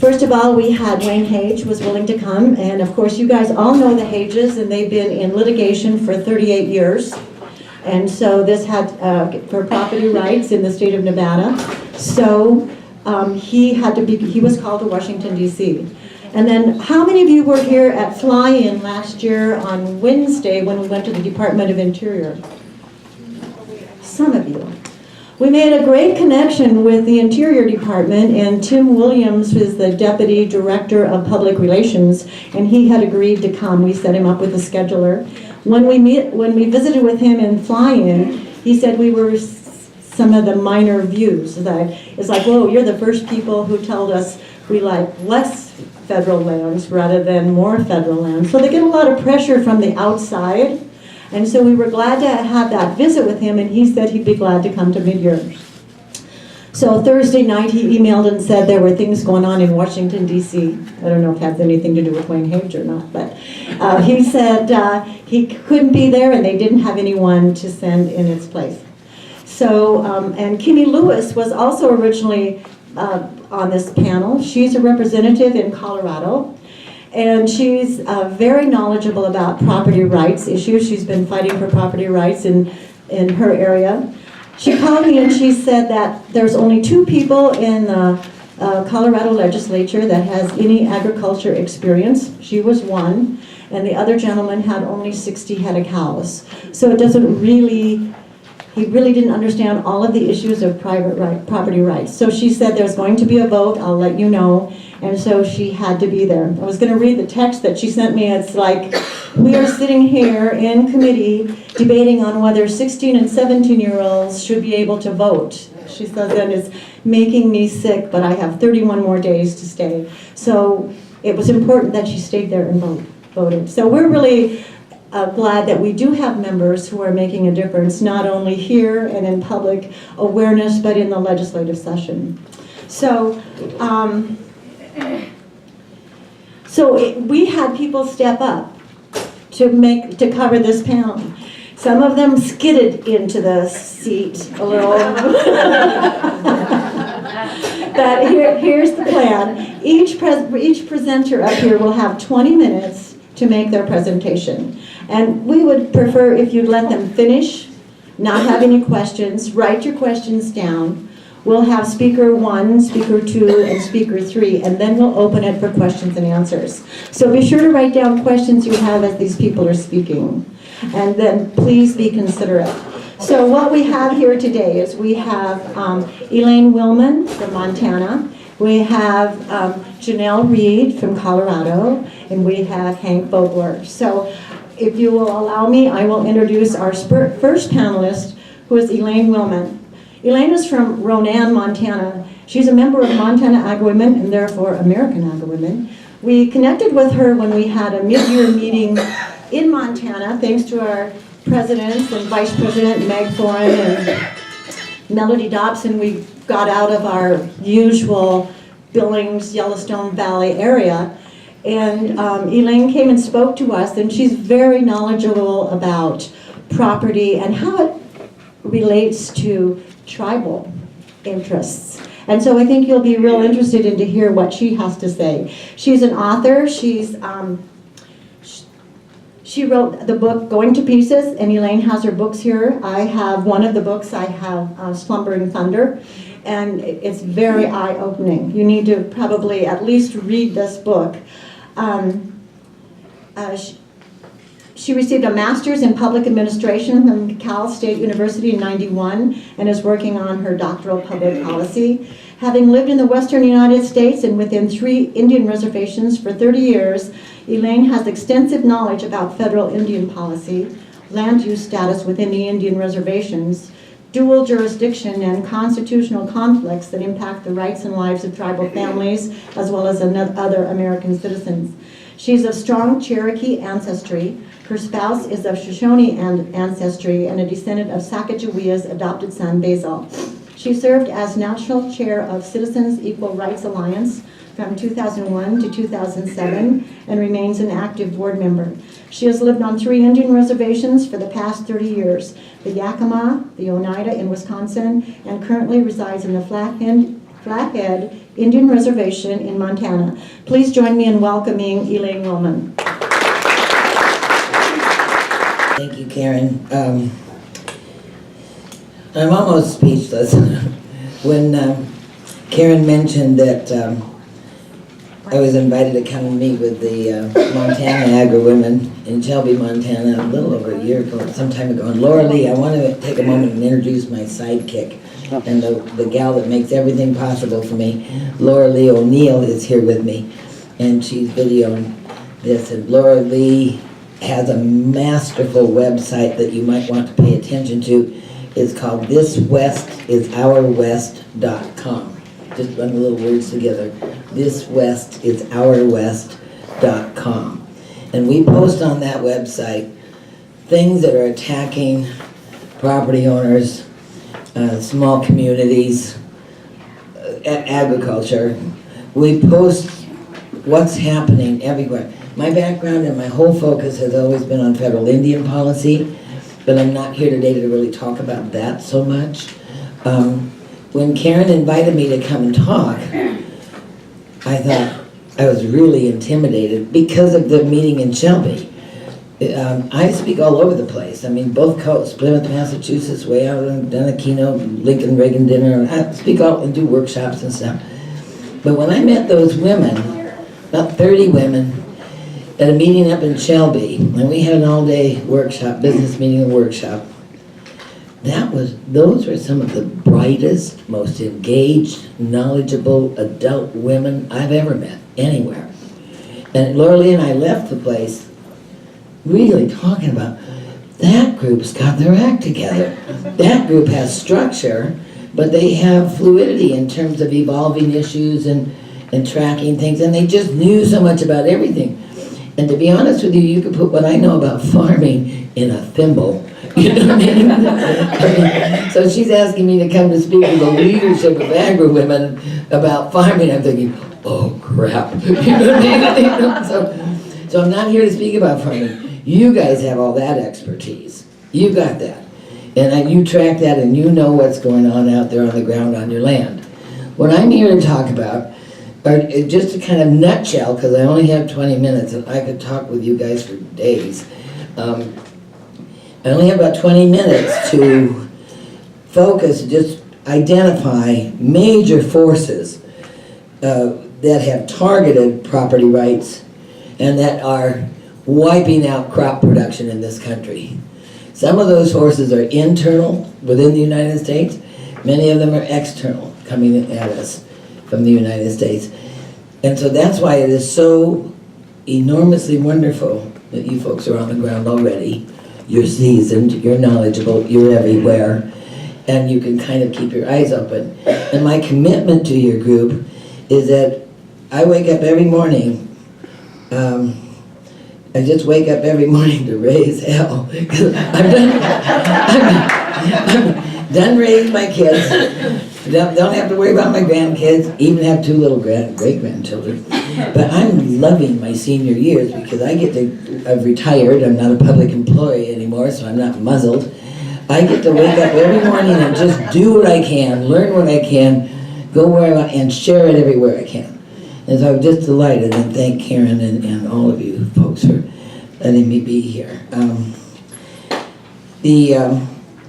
First of all, we had Wayne Hage was willing to come, and of course you guys all know the Hages, and they've been in litigation for 38 years. And so this had for property rights in the state of Nevada. So he was called to Washington, D.C. And then how many of you were here at Fly-In last year on Wednesday when we went to the Department of Interior? Some of you. We made a great connection with the Interior Department, and Tim Williams is the Deputy Director of Public Relations, and he had agreed to come. We set him up with a scheduler. When we visited with him in Fly-In, he said we were some of the minor views. It's like, whoa, you're the first people who told us we like less federal lands rather than more federal lands. So they get a lot of pressure from the outside. And so we were glad to have that visit with him, and he said he'd be glad to come to Midyear. So Thursday night he emailed and said there were things going on in Washington, D.C. I don't know if it has anything to do with Wayne Hage or not, but he said he couldn't be there and they didn't have anyone to send in its place. So, and Kimmy Lewis was also originally on this panel. She's a representative in Colorado. And she's very knowledgeable about property rights issues. She's been fighting for property rights in her area. She called me and she said that there's only 2 people in the Colorado legislature that has any agriculture experience. She was one, and the other gentleman had only 60 head of cows. So he really didn't understand all of the issues of property rights. So she said there's going to be a vote, I'll let you know. And so she had to be there. I was going to read the text that she sent me. It's like, we are sitting here in committee debating on whether 16 and 17-year-olds should be able to vote. She says that is making me sick, but I have 31 more days to stay. So it was important that she stayed there and voted. So we're really glad that we do have members who are making a difference, not only here and in public awareness, but in the legislative session. So, we had people step up to cover this panel. Some of them skidded into the seat a little. But here's the plan. Each presenter up here will have 20 minutes to make their presentation. And we would prefer if you'd let them finish, not have any questions, write your questions down. We'll have speaker 1, speaker 2, and speaker 3, and then we'll open it for questions and answers. So be sure to write down questions you have as these people are speaking. And then please be considerate. So what we have here today is we have Elaine Willman from Montana. We have Janell Reid from Colorado, and we have Hank Vogler. So if you will allow me, I will introduce our first panelist, who is Elaine Willman. Elaine is from Ronan, Montana. She's a member of Montana Agri-Women and therefore American Agri-Women. We connected with her when we had a mid-year meeting in Montana, thanks to our presidents and vice president, Meg Thoren and Melody Dobson. We got out of our usual Billings, Yellowstone Valley area. And Elaine came and spoke to us, and she's very knowledgeable about property and how it relates to tribal interests. And so I think you'll be real interested in to hear what she has to say. She's an author. She wrote the book Going to Pieces, and Elaine has her books here. I have one of the books. I have Slumbering Thunder, and it's very eye-opening. You need to probably at least read this book. She received a master's in public administration from Cal State University in '91 and is working on her doctoral public policy. Having lived in the western United States and within 3 Indian reservations for 30 years, Elaine has extensive knowledge about federal Indian policy, land use status within the Indian reservations, dual jurisdiction and constitutional conflicts that impact the rights and lives of tribal families as well as other American citizens. She's of strong Cherokee ancestry. Her spouse is of Shoshone ancestry and a descendant of Sacagawea's adopted son, Basil. She served as National Chair of Citizens Equal Rights Alliance from 2001 to 2007 and remains an active board member. She has lived on 3 Indian reservations for the past 30 years, the Yakima, the Oneida in Wisconsin, and currently resides in the Flathead Indian Reservation in Montana. Please join me in welcoming Elaine Willman. Thank you, Karen. I'm almost speechless. When Karen mentioned that I was invited to come and meet with the Montana Agri-Women in Shelby, Montana, a little over a year ago, some time ago. And Laura Lee, I want to take a moment and introduce my sidekick and the gal that makes everything possible for me. Laura Lee O'Neill is here with me, and she's videoing this. And Laura Lee has a masterful website that you might want to pay attention to. It's called thiswestisourwest.com. Just run the little words together. thiswestisourwest.com. And we post on that website things that are attacking property owners, small communities, agriculture. We post what's happening everywhere. My background and my whole focus has always been on federal Indian policy, but I'm not here today to really talk about that so much. When Karen invited me to come and talk, I thought I was really intimidated because of the meeting in Shelby. I speak all over the place. I mean, both coasts, Plymouth, Massachusetts, way out in Dunakino, Lincoln, Reagan dinner. I speak all and do workshops and stuff. But when I met those women, about 30 women, at a meeting up in Shelby, and we had an all-day workshop, business meeting and workshop. Those were some of the brightest, most engaged, knowledgeable adult women I've ever met anywhere. And Laura Lee and I left the place really talking about that group's got their act together. That group has structure, but they have fluidity in terms of evolving issues and tracking things, and they just knew so much about everything. And to be honest with you, you could put what I know about farming in a thimble. You know what I mean? So she's asking me to come to speak to the leadership of Agri-Women about farming. I'm thinking, oh crap. You know what I mean? So I'm not here to speak about farming. You guys have all that expertise. You got that. And you track that and you know what's going on out there on the ground on your land. What I'm here to talk about, just a kind of nutshell, because I only have 20 minutes and I could talk with you guys for days. I only have about 20 minutes to focus, just identify major forces that have targeted property rights and that are wiping out crop production in this country. Some of those forces are internal within the United States. Many of them are external, coming at us from the United States. And so that's why it is so enormously wonderful that you folks are on the ground already. You're seasoned, you're knowledgeable, you're everywhere, and you can kind of keep your eyes open. And my commitment to your group is that I wake up every morning, I just wake up every morning to raise hell. I'm done raising my kids. Don't have to worry about my grandkids, even have 2 little great-grandchildren. But I'm loving my senior years because I've retired, I'm not a public employee anymore, so I'm not muzzled. I get to wake up every morning and just do what I can, learn what I can, go where I want, and share it everywhere I can. And so I'm just delighted and thank Karen and all of you folks for letting me be here.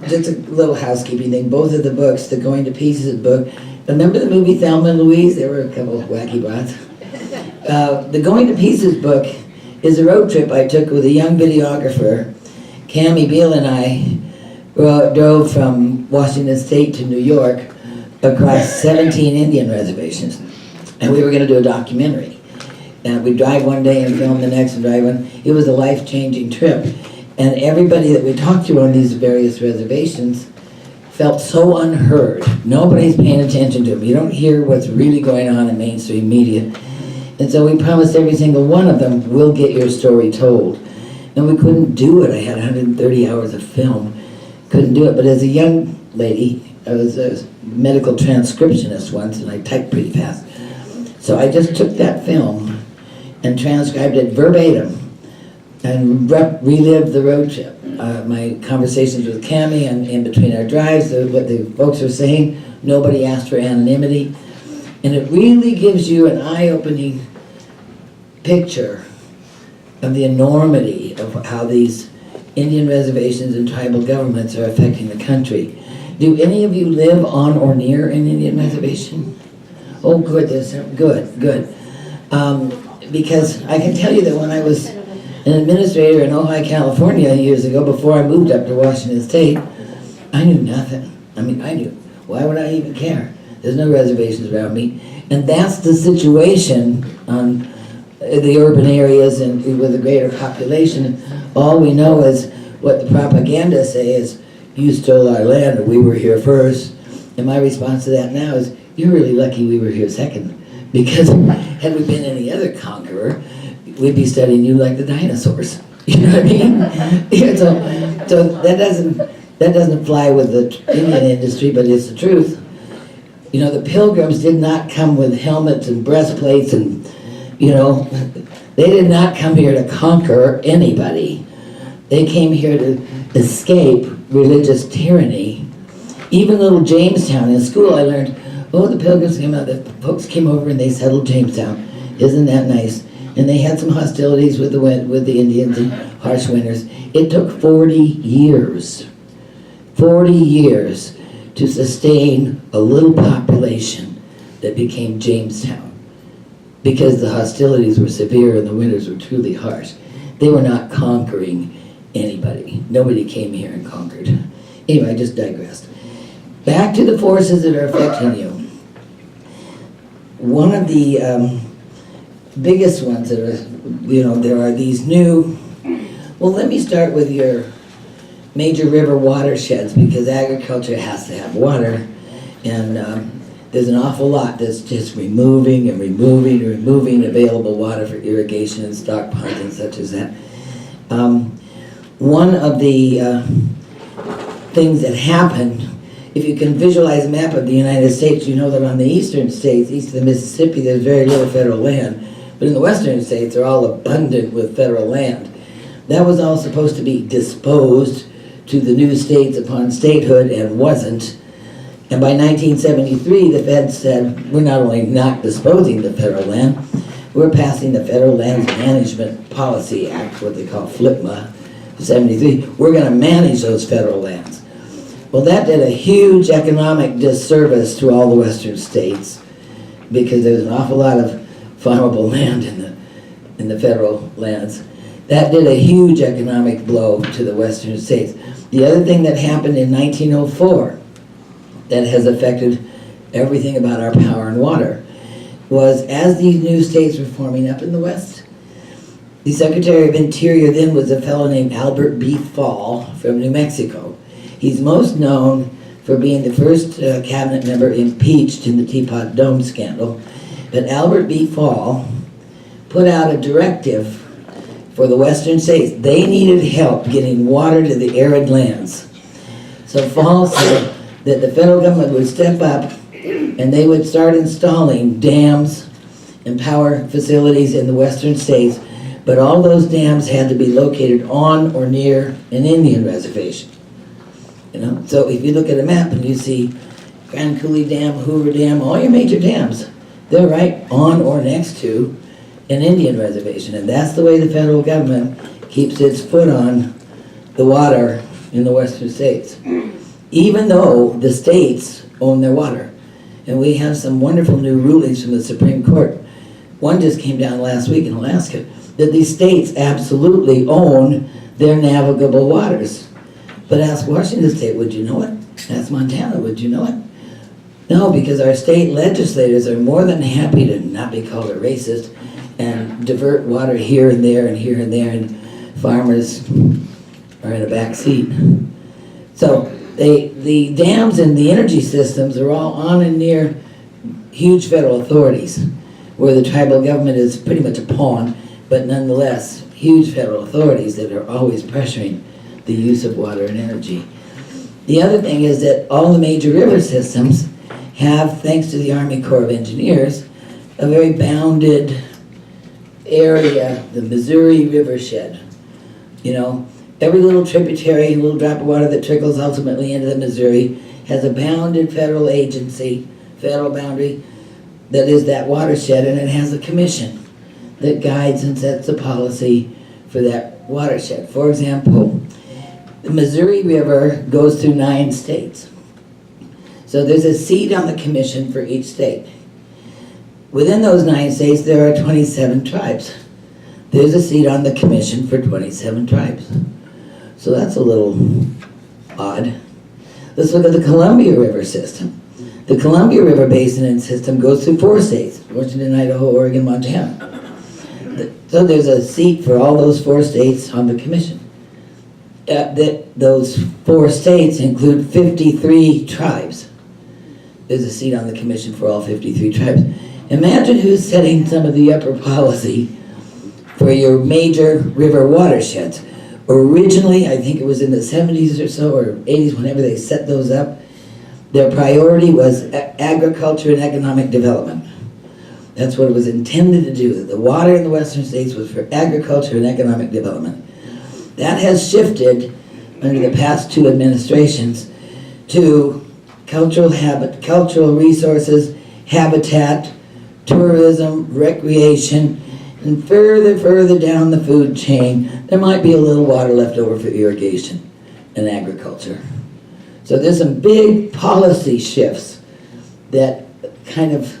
Just a little housekeeping thing. Both of the books, the Going to Pieces book, remember the movie Thelma and Louise? There were a couple of wacky bots. The Going to Pieces book is a road trip I took with a young videographer. Cammie Beal and I drove from Washington State to New York across 17 Indian reservations. And we were going to do a documentary. And we'd drive one day and film the next and drive one. It was a life-changing trip. And everybody that we talked to on these various reservations felt so unheard. Nobody's paying attention to them. You don't hear what's really going on in mainstream media. And so we promised every single one of them, we'll get your story told. And we couldn't do it. I had 130 hours of film. Couldn't do it. But as a young lady, I was a medical transcriptionist once, and I typed pretty fast. So I just took that film and transcribed it verbatim and relived the road trip. My conversations with Cammie and in between our drives, what the folks were saying, nobody asked for anonymity. And it really gives you an eye-opening picture of the enormity of how these Indian reservations and tribal governments are affecting the country. Do any of you live on or near an Indian reservation? Oh, good, good. Because I can tell you that when I was an administrator in Ojai, California years ago, before I moved up to Washington State, I knew nothing. I mean, I knew. Why would I even care? There's no reservations around me. And that's the situation on the urban areas and with the greater population. All we know is what the propaganda say is, you stole our land and we were here first. And my response to that now is, you're really lucky we were here second. Because had we been any other conqueror, we'd be studying you like the dinosaurs. You know what I mean? Yeah, so that doesn't fly with the Indian industry, but it's the truth. You know, the Pilgrims did not come with helmets and breastplates and, you know, they did not come here to conquer anybody. They came here to escape religious tyranny. Even little Jamestown, in school I learned, oh, the Pilgrims came out, the folks came over and they settled Jamestown. Isn't that nice? And they had some hostilities with the Indians and harsh winters. It took 40 years to sustain a little population that became Jamestown, because the hostilities were severe and the winters were truly harsh. They were not conquering anybody. Nobody came here and conquered. Anyway, I just digressed. Back to the forces that are affecting you. One of the biggest ones that are, you know, there are these new, well, let me start with your major river watersheds, because agriculture has to have water, and there's an awful lot that's just removing available water for irrigation and stock ponds and such as that. One of the things that happened, if you can visualize a map of the United States, you know that on the eastern states, east of the Mississippi, there's very little federal land, but in the western states, they're all abundant with federal land. That was all supposed to be disposed to the new states upon statehood, and wasn't. And by 1973, the feds said, we're not only not disposing the federal land, we're passing the Federal Lands Management Policy Act, what they call FLPMA, 73. We're going to manage those federal lands. Well, that did a huge economic disservice to all the western states, because there's an awful lot of farmable land in the federal lands. That did a huge economic blow to the western states. The other thing that happened in 1904 that has affected everything about our power and water was, as these new states were forming up in the west, the Secretary of Interior then was a fellow named Albert B. Fall from New Mexico. He's most known for being the first cabinet member impeached in the Teapot Dome scandal. But Albert B. Fall put out a directive for the western states. They needed help getting water to the arid lands. So Fall said that the federal government would step up and they would start installing dams and power facilities in the western states, but all those dams had to be located on or near an Indian reservation. You know, so if you look at a map and you see Grand Coulee Dam, Hoover Dam, all your major dams, they're right on or next to an Indian reservation, and that's the way the federal government keeps its foot on the water in the western states, even though the states own their water. And we have some wonderful new rulings from the Supreme Court. One just came down last week in Alaska, that these states absolutely own their navigable waters. But ask Washington State, would you know it? Ask Montana, would you know it? No, because our state legislators are more than happy to not be called a racist and divert water here and there and here and there, and farmers are in a back seat. So the dams and the energy systems are all on and near huge federal authorities, where the tribal government is pretty much a pawn, but nonetheless huge federal authorities that are always pressuring the use of water and energy. The other thing is that all the major river systems have, thanks to the Army Corps of Engineers, a very bounded area, the Missouri Rivershed. You know, every little tributary, little drop of water that trickles ultimately into the Missouri has a bounded federal agency, federal boundary. that is that watershed, and it has a commission that guides and sets the policy for that watershed. For example, the Missouri River goes through 9 states. So there's a seat on the commission for each state. Within those 9 states, there are 27 tribes. There's a seat on the commission for 27 tribes. So that's a little odd. Let's look at the Columbia River system. The Columbia River Basin and system goes through 4 states: Washington, Idaho, Oregon, Montana. So there's a seat for all those 4 states on the commission. Those 4 states include 53 tribes. There's a seat on the commission for all 53 tribes. Imagine who's setting some of the upper policy for your major river watersheds. Originally, I think it was in the 70s or so, or 80s, whenever they set those up, their priority was agriculture and economic development. That's what it was intended to do. The water in the western states was for agriculture and economic development. That has shifted under the past 2 administrations to cultural resources, habitat, tourism, recreation, and further down the food chain, there might be a little water left over for irrigation and agriculture. So there's some big policy shifts that kind of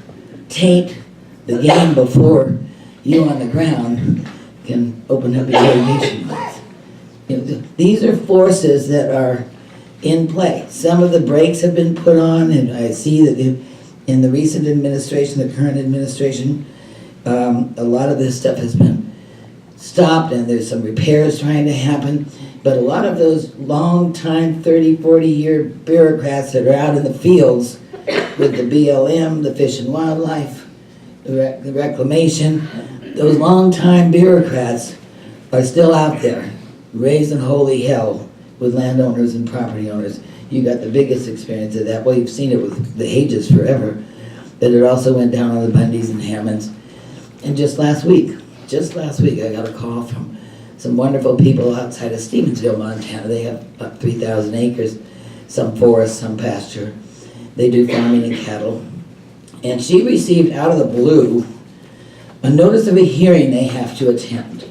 taint the game before you on the ground can open up your irrigation lines. You know, these are forces that are in play. Some of the brakes have been put on, and I see that in the recent administration, the current administration, a lot of this stuff has been stopped, and there's some repairs trying to happen. But a lot of those long-time, 30, 40-year bureaucrats that are out in the fields with the BLM, the Fish and Wildlife, the Reclamation, those long-time bureaucrats are still out there, raising holy hell with landowners and property owners. You got the biggest experience of that. Well, you've seen it with the Hages forever, but it also went down on the Bundys and Hammonds. And just last week, I got a call from some wonderful people outside of Stevensville, Montana. They have about 3,000 acres, some forest, some pasture. They do farming and cattle. And she received out of the blue a notice of a hearing they have to attend.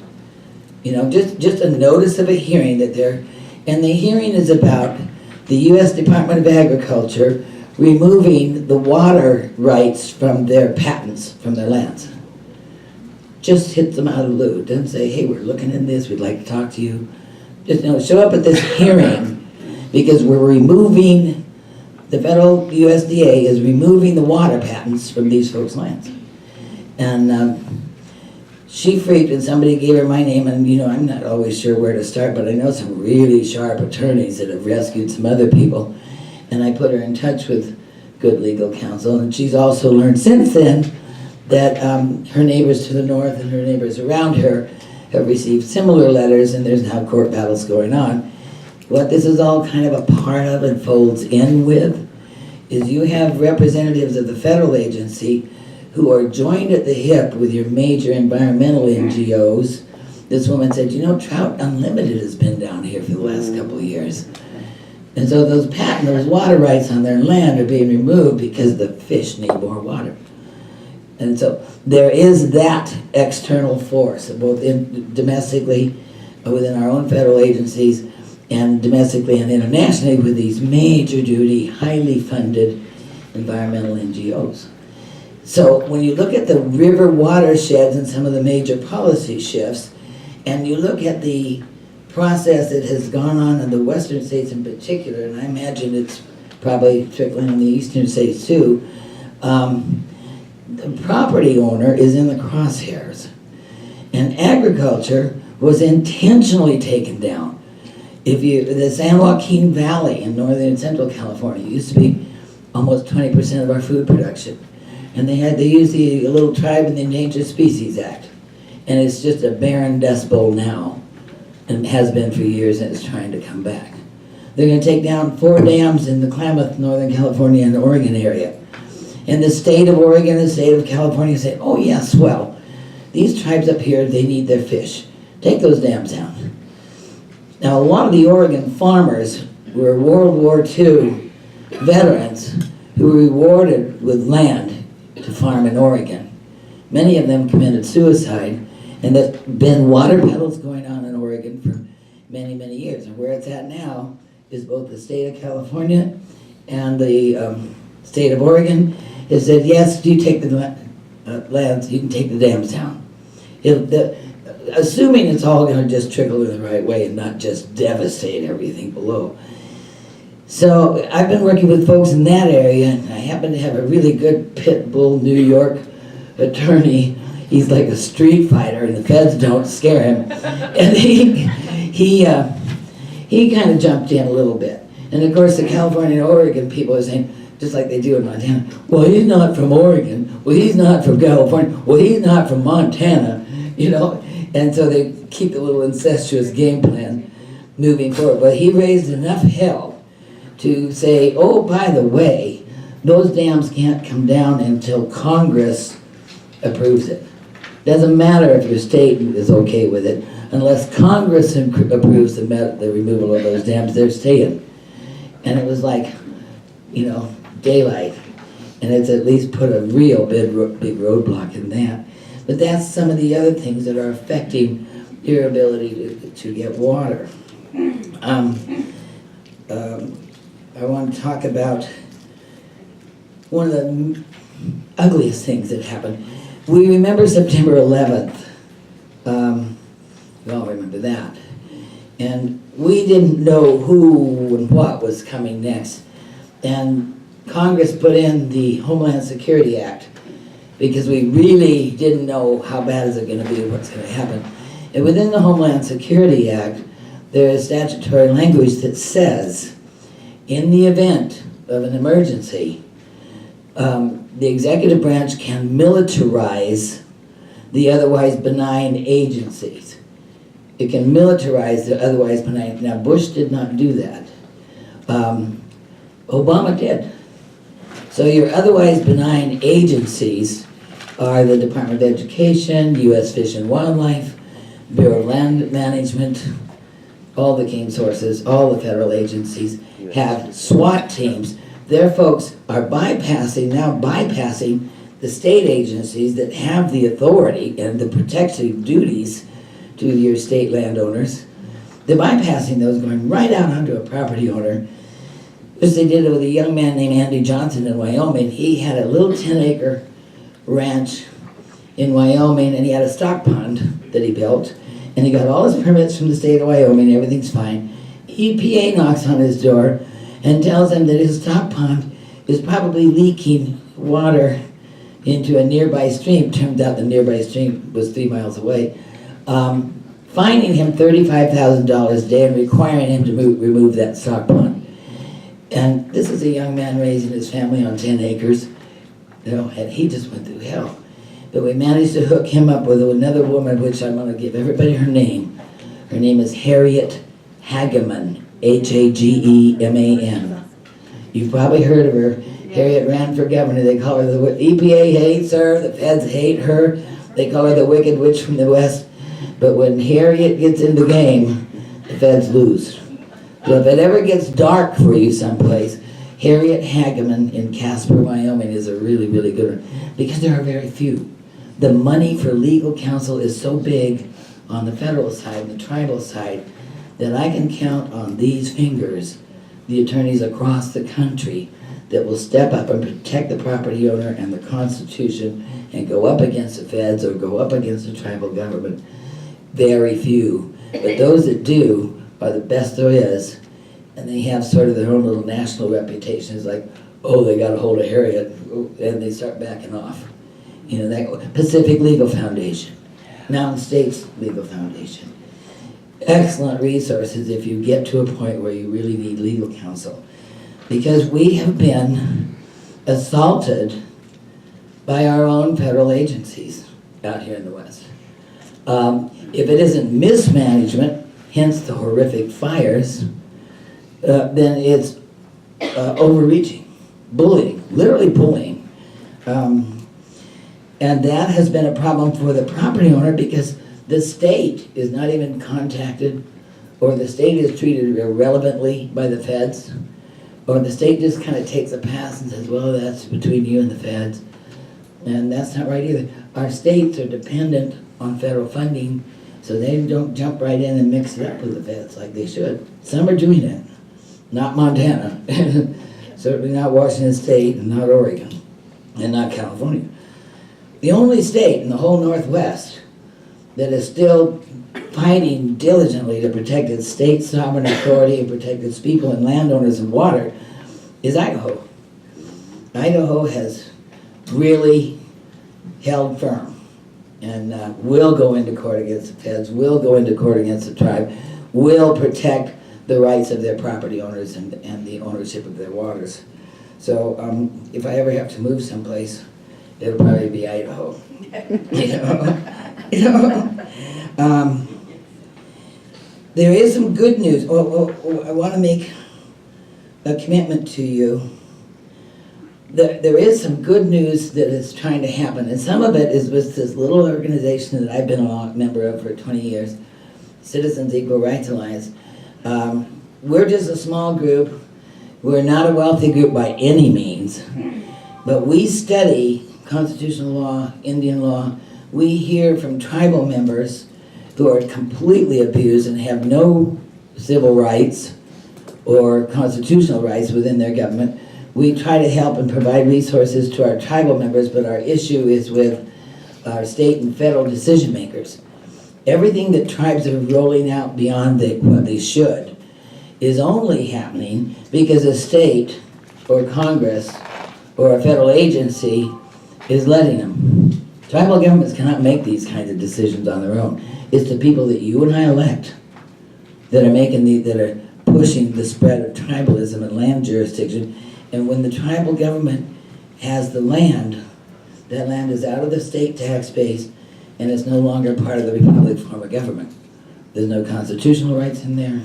You know, just a notice of a hearing that they're, and the hearing is about the U.S. Department of Agriculture removing the water rights from their patents, from their lands. Just hits them out of the blue. Doesn't say, hey, we're looking into this, we'd like to talk to you. Just, you know, show up at this hearing because we're removing, the federal USDA is removing the water patents from these folks' lands. And she freaked, and somebody gave her my name, and you know, I'm not always sure where to start, but I know some really sharp attorneys that have rescued some other people, and I put her in touch with good legal counsel, and she's also learned since then that her neighbors to the north and her neighbors around her have received similar letters, and there's now court battles going on. What this is all kind of a part of and folds in with is you have representatives of the federal agency who are joined at the hip with your major environmental NGOs. This woman said, you know, Trout Unlimited has been down here for the last couple of years. And so those water rights on their land are being removed because the fish need more water. And so there is that external force, both domestically within our own federal agencies and domestically and internationally with these major duty, highly funded environmental NGOs. So when you look at the river watersheds and some of the major policy shifts, and you look at the process that has gone on in the western states in particular, and I imagine it's probably trickling in the eastern states too, the property owner is in the crosshairs. And agriculture was intentionally taken down. The San Joaquin Valley in northern and central California used to be almost 20% of our food production. And they used a little tribe in the Endangered Species Act. And it's just a barren dust bowl now, and has been for years, and it's trying to come back. They're going to take down 4 dams in the Klamath, Northern California and Oregon area. And the state of Oregon and the state of California say, oh yes, well, these tribes up here, they need their fish. Take those dams down. Now, a lot of the Oregon farmers were World War II veterans who were rewarded with land to farm in Oregon. Many of them committed suicide, and there's been water battles going on in Oregon for many, many years. And where it's at now is both the state of California and the state of Oregon has said, yes, you take the lands, you can take the dams down. Assuming it's all going to just trickle in the right way and not just devastate everything below. So I've been working with folks in that area, and I happen to have a really good pit bull New York attorney. He's like a street fighter, and the feds don't scare him. And he kind of jumped in a little bit. And of course, the California and Oregon people are saying, just like they do in Montana, well, he's not from Oregon. Well, he's not from California. Well, he's not from Montana. You know, and so they keep the little incestuous game plan moving forward. But he raised enough hell to say, oh, by the way, those dams can't come down until Congress approves it. Doesn't matter if your state is okay with it. Unless Congress approves the removal of those dams, they're staying. And it was like, you know, daylight. And it's at least put a real big roadblock in that. But that's some of the other things that are affecting your ability to get water. I want to talk about one of the ugliest things that happened. We remember September 11th. We all remember that. And we didn't know who and what was coming next. And Congress put in the Homeland Security Act because we really didn't know how bad is it going to be, what's going to happen. And within the Homeland Security Act, there is statutory language that says, in the event of an emergency, the executive branch can militarize the otherwise benign agencies. It can militarize the otherwise benign. Now, Bush did not do that. Obama did. So your otherwise benign agencies are the Department of Education, U.S. Fish and Wildlife, Bureau of Land Management, all the game sources, all the federal agencies have SWAT teams. Their folks are bypassing the state agencies that have the authority and the protective duties to your state landowners. They're bypassing those, going right out onto a property owner. As they did with a young man named Andy Johnson in Wyoming. He had a little 10-acre ranch in Wyoming, and he had a stock pond that he built, and he got all his permits from the state of Wyoming, everything's fine. EPA knocks on his door and tells him that his stock pond is probably leaking water into a nearby stream. Turns out the nearby stream was 3 miles away. Fining him $35,000 a day and requiring him to remove that stock pond. And this is a young man raising his family on 10 acres, you know, and he just went through hell. But we managed to hook him up with another woman, which I'm going to give everybody her name. Her name is Harriet Hageman, Hageman. You've probably heard of her. Harriet ran for governor. They call her the EPA hates her, the feds hate her. They call her the Wicked Witch from the West. But when Harriet gets in the game, the feds lose. So if it ever gets dark for you someplace, Harriet Hageman in Casper, Wyoming is a really, really good one. Because there are very few. The money for legal counsel is so big on the federal side and the tribal side that I can count on these fingers the attorneys across the country that will step up and protect the property owner and the Constitution and go up against the feds or go up against the tribal government. Very few. But those that do are the best there is, and they have sort of their own little national reputation. It's like, oh, they got a hold of Harriet, and they start backing off. You know, that Pacific Legal Foundation, Mountain States Legal Foundation. Excellent resources if you get to a point where you really need legal counsel. Because we have been assaulted by our own federal agencies out here in the West. If it isn't mismanagement, hence the horrific fires, then it's overreaching, bullying, literally bullying. And that has been a problem for the property owner because the state is not even contacted, or the state is treated irrelevantly by the feds, or the state just kind of takes a pass and says, well, that's between you and the feds. And that's not right either. Our states are dependent on federal funding, so they don't jump right in and mix it up with the feds like they should. Some are doing it, not Montana, certainly not Washington State, and not Oregon, and not California. The only state in the whole Northwest that is still fighting diligently to protect its state sovereign authority and protect its people and landowners and water is Idaho. Idaho has really held firm and will go into court against the feds, will go into court against the tribe, will protect the rights of their property owners and the ownership of their waters. So if I ever have to move someplace, it'll probably be Idaho. There is some good news. I want to make a commitment to you. There is some good news that is trying to happen, and some of it is with this little organization that I've been a member of for 20 years, Citizens Equal Rights Alliance. We're just a small group. We're not a wealthy group by any means, but we study constitutional law, Indian law. We hear from tribal members who are completely abused and have no civil rights or constitutional rights within their government. We try to help and provide resources to our tribal members, but our issue is with our state and federal decision makers. Everything that tribes are rolling out beyond what they should is only happening because a state or Congress or a federal agency is letting them. Tribal governments cannot make these kinds of decisions on their own. It's the people that you and I elect that are pushing the spread of tribalism and land jurisdiction. And when the tribal government has the land, that land is out of the state tax base and it's no longer part of the republic form of government. There's no constitutional rights in there.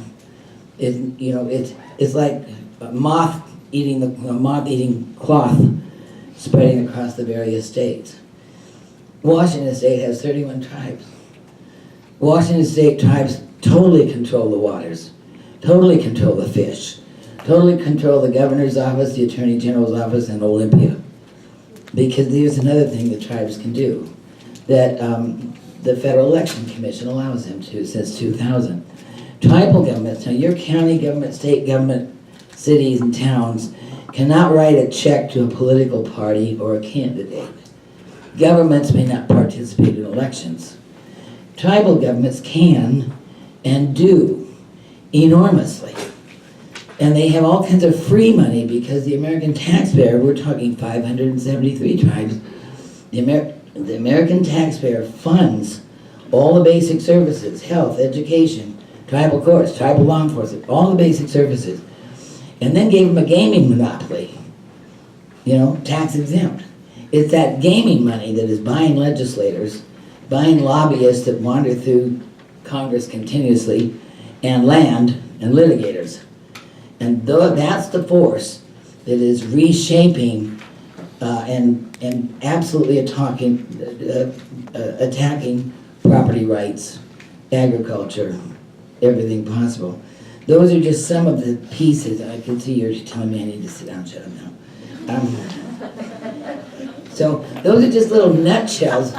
It's like a moth eating cloth spreading across the various states. Washington State has 31 tribes. Washington State tribes totally control the waters, totally control the fish, totally control the governor's office, the attorney general's office, and Olympia. Because there's another thing that tribes can do that the Federal Election Commission allows them to since 2000. Tribal governments, now your county government, state government, cities and towns cannot write a check to a political party or a candidate. Governments may not participate in elections. Tribal governments can and do enormously. And they have all kinds of free money because the American taxpayer, we're talking 573 tribes, the American taxpayer funds all the basic services, health, education, tribal courts, tribal law enforcement, all the basic services, and then gave them a gaming monopoly, tax exempt. It's that gaming money that is buying legislators, buying lobbyists that wander through Congress continuously, and land and litigators. And that's the force that is reshaping and absolutely attacking property rights, agriculture, everything possible. Those are just some of the pieces. I can see you're telling me I need to sit down, shut up now. So those are just little nutshells.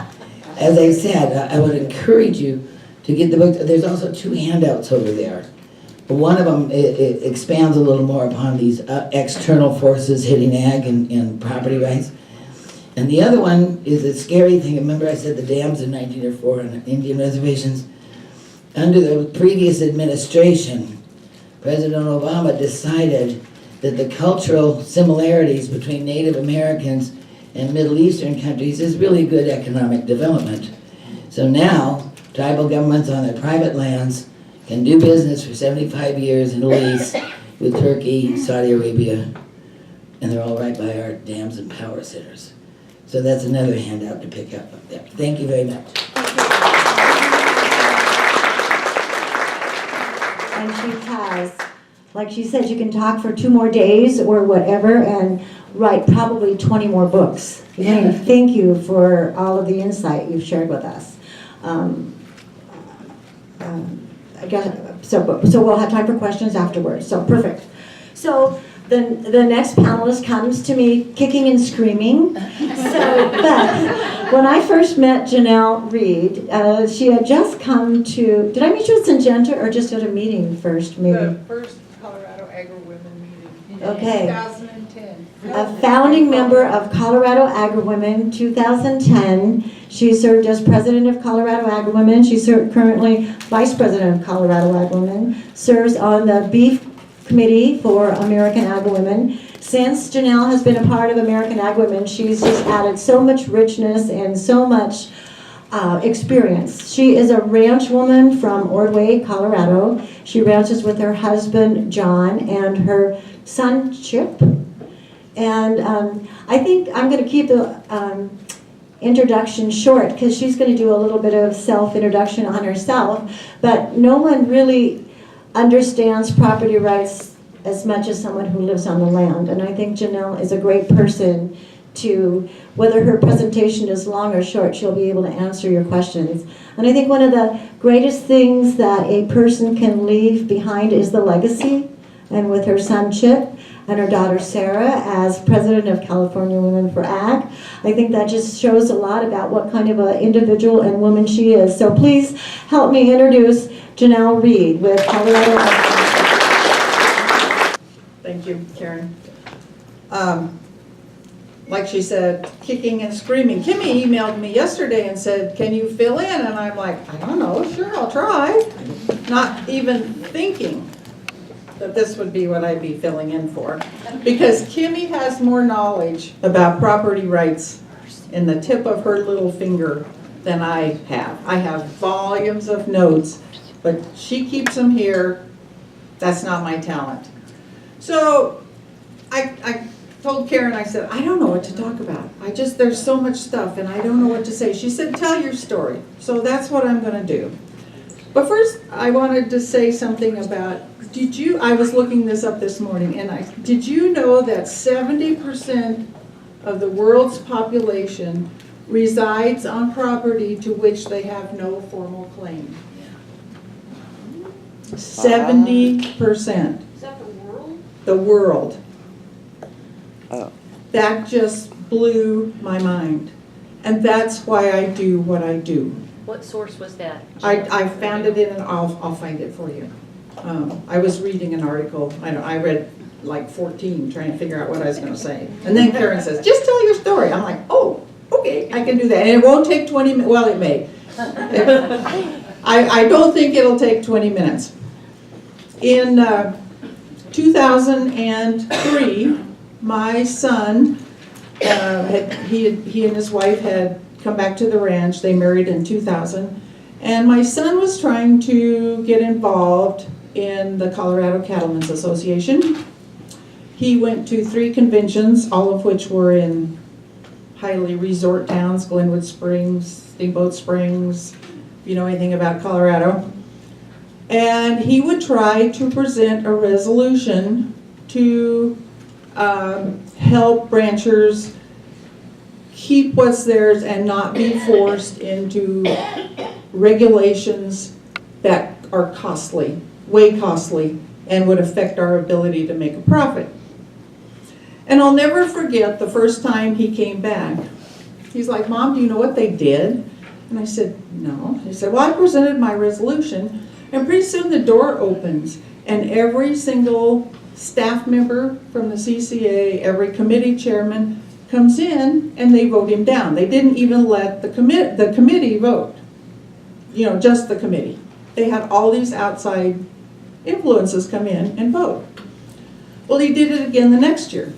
As I said, I would encourage you to get the book. There's also 2 handouts over there. One of them it expands a little more upon these external forces hitting ag and property rights. And the other one is a scary thing. Remember I said the dams in 1904 on Indian reservations? Under the previous administration, President Obama decided that the cultural similarities between Native Americans and Middle Eastern countries is really good economic development. So now, tribal governments on their private lands can do business for 75 years in a lease with Turkey, Saudi Arabia, and they're all right by our dams and power centers. So that's another handout to pick up there. Thank you very much. And she has, like she said, you can talk for 2 more days or whatever and write probably 20 more books. Elaine, thank you for all of the insight you've shared with us. So we'll have time for questions afterwards. So perfect. So the next panelist comes to me kicking and screaming. So But when I first met Janell Reid, she had just come to, did I meet you at Syngenta or just at a meeting first, maybe? The first Colorado Agri-Women meeting in Okay. 2010. A founding member of Colorado Agri-Women, 2010. She served as president of Colorado Agri-Women. She's currently vice president of Colorado Agri-Women. Serves on the beef committee for American Agri-Women. Since Janell has been a part of American Agri-Women, she's just added so much richness and so much experience. She is a ranch woman from Ordway, Colorado. She ranches with her husband, John, and her son, Chip. And I think I'm going to keep the introduction short because she's going to do a little bit of self-introduction on herself. But no one really understands property rights as much as someone who lives on the land. And I think Janell is a great person to, whether her presentation is long or short, she'll be able to answer your questions. And I think one of the greatest things that a person can leave behind is the legacy. And with her son Chip and her daughter Sarah as president of California Women for Ag, I think that just shows a lot about what kind of an individual and woman she is. So please help me introduce Janell Reid with Colorado Ag. Thank you, Karen. Like she said, kicking and screaming. Kimmy emailed me yesterday and said, can you fill in? And I'm like, I don't know, sure, I'll try. Not even thinking that this would be what I'd be filling in for. Because Kimmy has more knowledge about property rights in the tip of her little finger than I have. I have volumes of notes, but she keeps them here. That's not my talent. So I told Karen, I said, I don't know what to talk about. There's so much stuff and I don't know what to say. She said, tell your story. So that's what I'm gonna do. But first, I wanted to say something about, I was looking this up this morning, and did you know that 70% of the world's population resides on property to which they have no formal claim? 70%. Is that the world? The world. Oh. That just blew my mind. And that's why I do what I do. What source was that? I found it in, and I'll find it for you. I was reading an article, I read like 14 trying to figure out what I was going to say. And then Karen says, just tell your story. I'm like, oh, okay, I can do that. And it won't take 20 minutes, well, it may. I don't think it'll take 20 minutes. In 2003, my son, he and his wife had come back to the ranch. They married in 2000. And my son was trying to get involved in the Colorado Cattlemen's Association. He went to 3 conventions, all of which were in highly resort towns, Glenwood Springs, Steamboat Springs, if you know anything about Colorado. And he would try to present a resolution to help ranchers keep what's theirs and not be forced into regulations that are costly, way costly, and would affect our ability to make a profit. And I'll never forget the first time he came back. He's like, Mom, do you know what they did? And I said, no. He said, well, I presented my resolution, and pretty soon the door opens, and every single staff member from the CCA, every committee chairman comes in, and they vote him down. They didn't even let the committee vote. You know, just the committee. They had all these outside influences come in and vote. Well, he did it again the next year.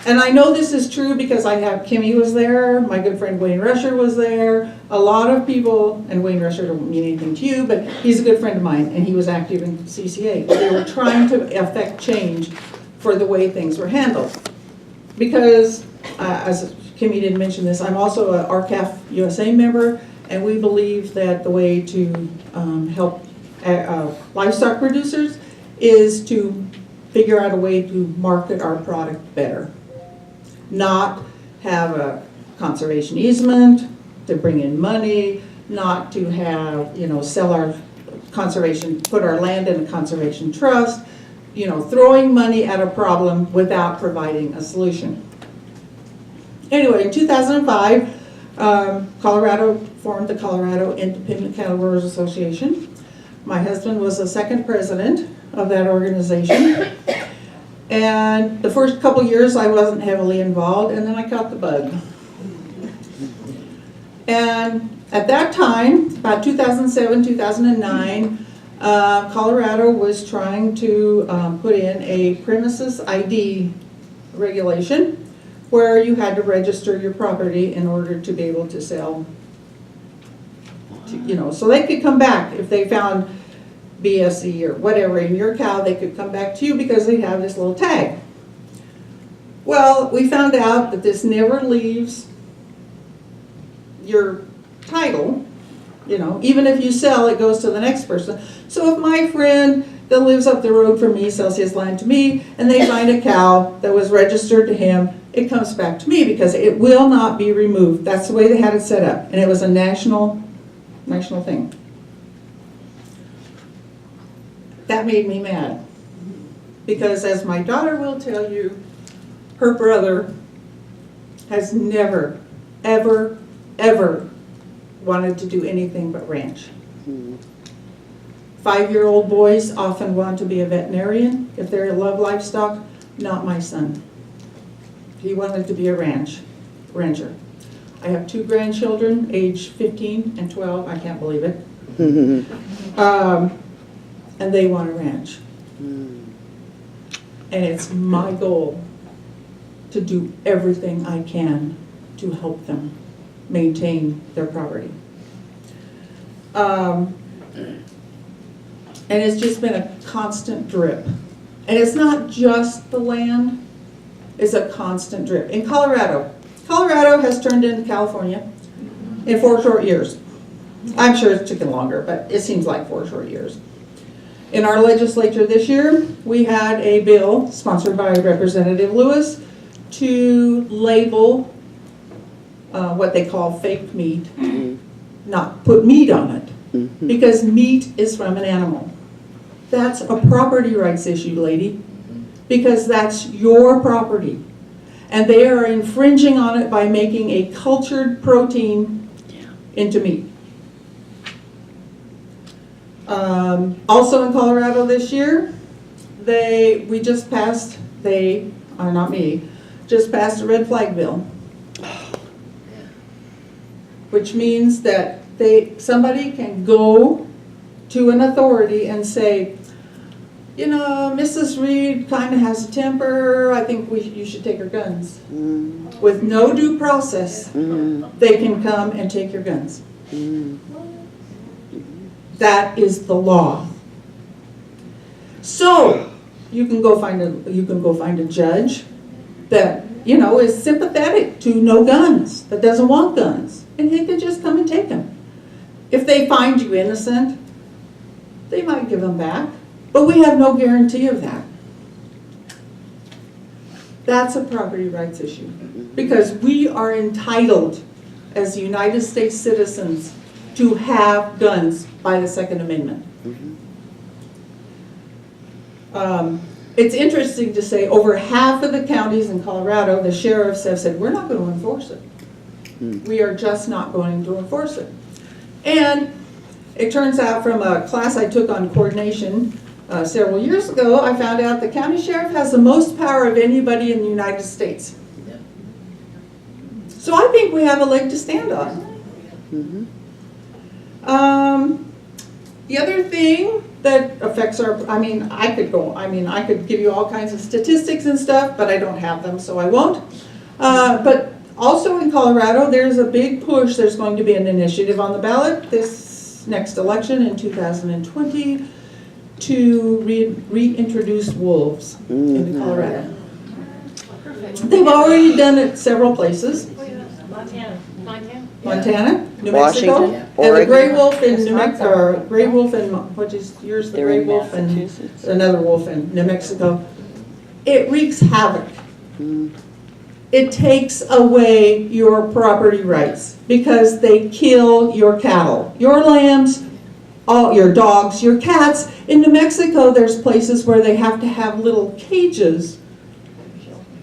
And I know this is true because Kimmy was there, my good friend Wayne Rusher was there, a lot of people, and Wayne Rusher don't mean anything to you, but he's a good friend of mine, and he was active in CCA. They were trying to affect change for the way things were handled. Because, as Kimmy didn't mention this, I'm also an RCAF USA member, and we believe that the way to help livestock producers is to figure out a way to market our product better. Not have a conservation easement to bring in money, not to have, sell our conservation, put our land in a conservation trust, throwing money at a problem without providing a solution. Anyway, in 2005, Colorado formed the Colorado Independent Cattle Growers Association. My husband was the second president of that organization. And the first couple years I wasn't heavily involved, and then I caught the bug. And at that time, about 2007, 2009, Colorado was trying to put in a premises ID regulation where you had to register your property in order to be able to sell, so they could come back if they found BSE or whatever in your cow, they could come back to you because they have this little tag. Well, we found out that this never leaves your title, even if you sell, it goes to the next person. So if my friend that lives up the road from me sells his land to me and they find a cow that was registered to him, it comes back to me because it will not be removed. That's the way they had it set up, and it was a national thing. That made me mad because, as my daughter will tell you, her brother has never, ever, ever wanted to do anything but ranch. 5-year-old boys often want to be a veterinarian if they love livestock. Not my son. He wanted to be a rancher. I have 2 grandchildren, age 15 and 12. I can't believe it. And they want to ranch. And it's my goal to do everything I can to help them maintain their property. And it's just been a constant drip. And it's not just the land, it's a constant drip. In Colorado has turned into California in 4 short years. I'm sure it's taken longer, but it seems like 4 short years. In our legislature this year, we had a bill sponsored by Representative Lewis to label what they call fake meat, not put meat on it, because meat is from an animal. That's a property rights issue, lady, because that's your property. And they are infringing on it by making a cultured protein into meat. Also in Colorado this year, just passed a red flag bill, which means that somebody can go to an authority and say, Mrs. Reid kind of has a temper, I think you should take her guns. With no due process, they can come and take your guns. That is the law. So you can go find a judge that is sympathetic to no guns, that doesn't want guns, and he can just come and take them. If they find you innocent, they might give them back, but we have no guarantee of that. That's a property rights issue because we are entitled as United States citizens to have guns by the Second Amendment. It's interesting to say over half of the counties in Colorado, the sheriffs have said, we're not going to enforce it. We are just not going to enforce it. And it turns out from a class I took on coordination several years ago, I found out the county sheriff has the most power of anybody in the United States. So I think we have a leg to stand on. The other thing that affects I could give you all kinds of statistics and stuff, but I don't have them, so I won't. But also in Colorado, there's a big push. There's going to be an initiative on the ballot this next election in 2020 to reintroduce wolves into Colorado. They've already done it several places. Montana, New Mexico, Washington, and the gray Oregon. wolf in New Mexico, gray wolf in, what is yours, the They're gray in wolf and Massachusetts. another wolf in New Mexico. It wreaks havoc. It takes away your property rights because they kill your cattle, your lambs, all your dogs, your cats. In New Mexico, there's places where they have to have little cages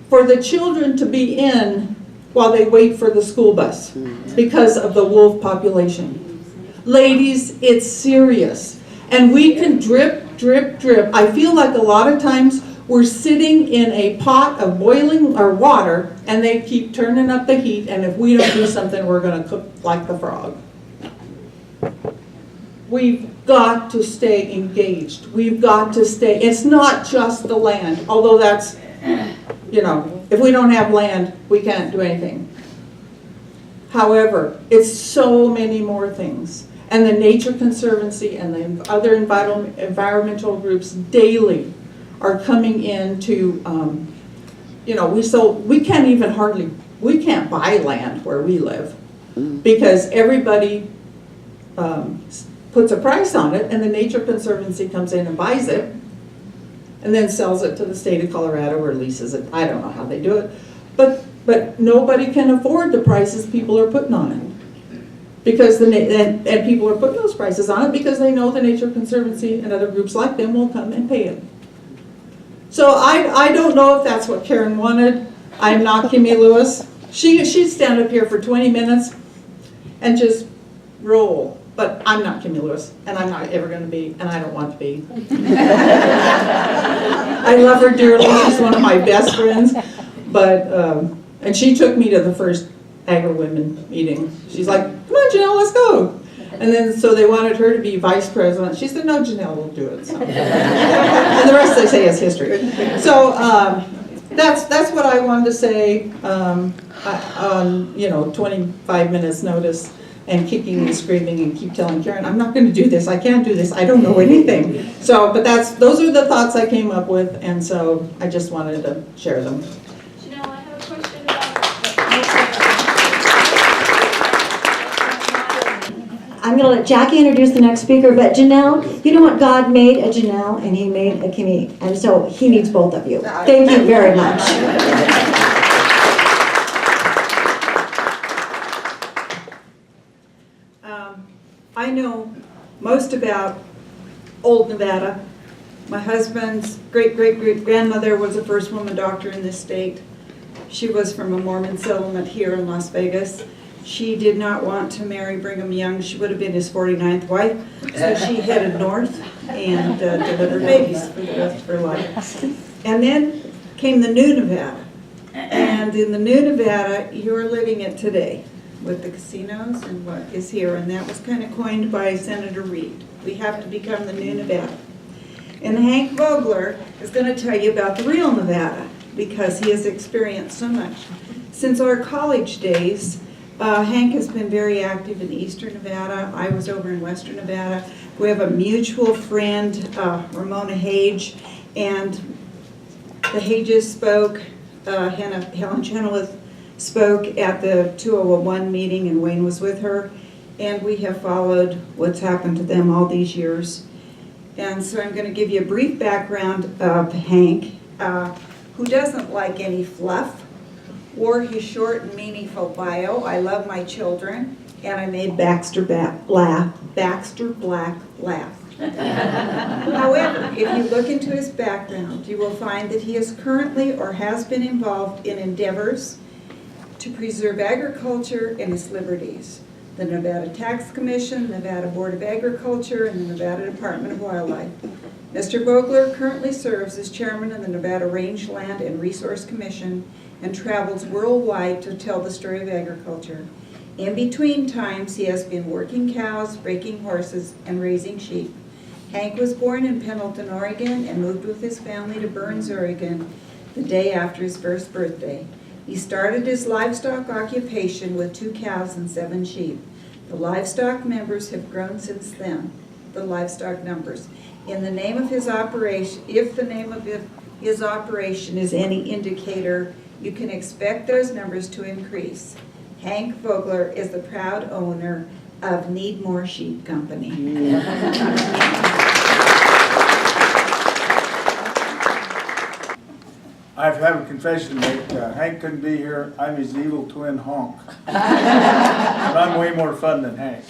for the children to be in while they wait for the school bus because of the wolf population. Ladies, it's serious. And we can drip, drip, drip. I feel like a lot of times we're sitting in a pot of boiling or water and they keep turning up the heat, and if we don't do something, we're gonna cook like the frog. We've got to stay engaged. We've got to stay, it's not just the land, although that's, you know, if we don't have land, we can't do anything. However, it's so many more things. And the Nature Conservancy and the other environmental groups daily are coming in to, you know, we can't even hardly, we can't buy land where we live because everybody puts a price on it, and the Nature Conservancy comes in and buys it and then sells it to the state of Colorado or leases it. I don't know how they do it, but nobody can afford the prices people are putting on it, because and people are putting those prices on it because they know the Nature Conservancy and other groups like them will come and pay it. So I don't know if that's what Karen wanted. I'm not Kimmy Lewis. She'd stand up here for 20 minutes and just roll. But I'm not Kimmy Lewis, and I'm not ever going to be, and I don't want to be. I love her dearly. She's one of my best friends. But, and she took me to the first Agri-Women meeting. She's like, come on, Janell, let's go. And then, so they wanted her to be vice president. She said, no, Janell will do it. So. And the rest they say is history. So that's what I wanted to say on, you know, 25 minutes notice, and kicking and screaming and keep telling Karen, I'm not going to do this. I can't do this. I don't know anything. So, but those are the thoughts I came up with, and so I just wanted to share them. Janell, I have a question about. I'm going to let Jackie introduce the next speaker, but Janell, you know what? God made a Janell and he made a Kimmy, and so he needs both of you. Thank you very much. I know most about old Nevada. My husband's great-great-great-grandmother was the first woman doctor in this state. She was from a Mormon settlement here in Las Vegas. She did not want to marry Brigham Young. She would have been his 49th wife. So she headed north and delivered babies for the rest of her life. And then came the new Nevada. And in the new Nevada, you're living it today, with the casinos and what is here, and that was kind of coined by Senator Reid. We have to become the new Nevada. And Hank Vogler is going to tell you about the real Nevada, because he has experienced so much. Since our college days, Hank has been very active in eastern Nevada. I was over in western Nevada. We have a mutual friend, Ramona Hage, and the Hages spoke, Helen Chenoweth spoke at the 2001 meeting, and Wayne was with her, and we have followed what's happened to them all these years. And so I'm going to give you a brief background of Hank, who doesn't like any fluff, wore his short and meaningful bio, I love my children, and I made Baxter Black laugh. However, if you look into his background, you will find that he is currently or has been involved in endeavors to preserve agriculture and its liberties. The Nevada Tax Commission, Nevada Board of Agriculture, and the Nevada Department of Wildlife. Mr. Vogler currently serves as chairman of the Nevada Rangeland and Resource Commission and travels worldwide to tell the story of agriculture. In between times, he has been working cows, breaking horses, and raising sheep. Hank was born in Pendleton, Oregon, and moved with his family to Burns, Oregon, the day after his first birthday. He started his livestock occupation with 2 cows and 7 sheep. The livestock members have grown since then, the livestock numbers. In the name of his operation, if the name of his operation is any indicator, you can expect those numbers to increase. Hank Vogler is the proud owner of Need More Sheep Company. I have a confession to make. Hank couldn't be here. I'm his evil twin Honk. But I'm way more fun than Hank.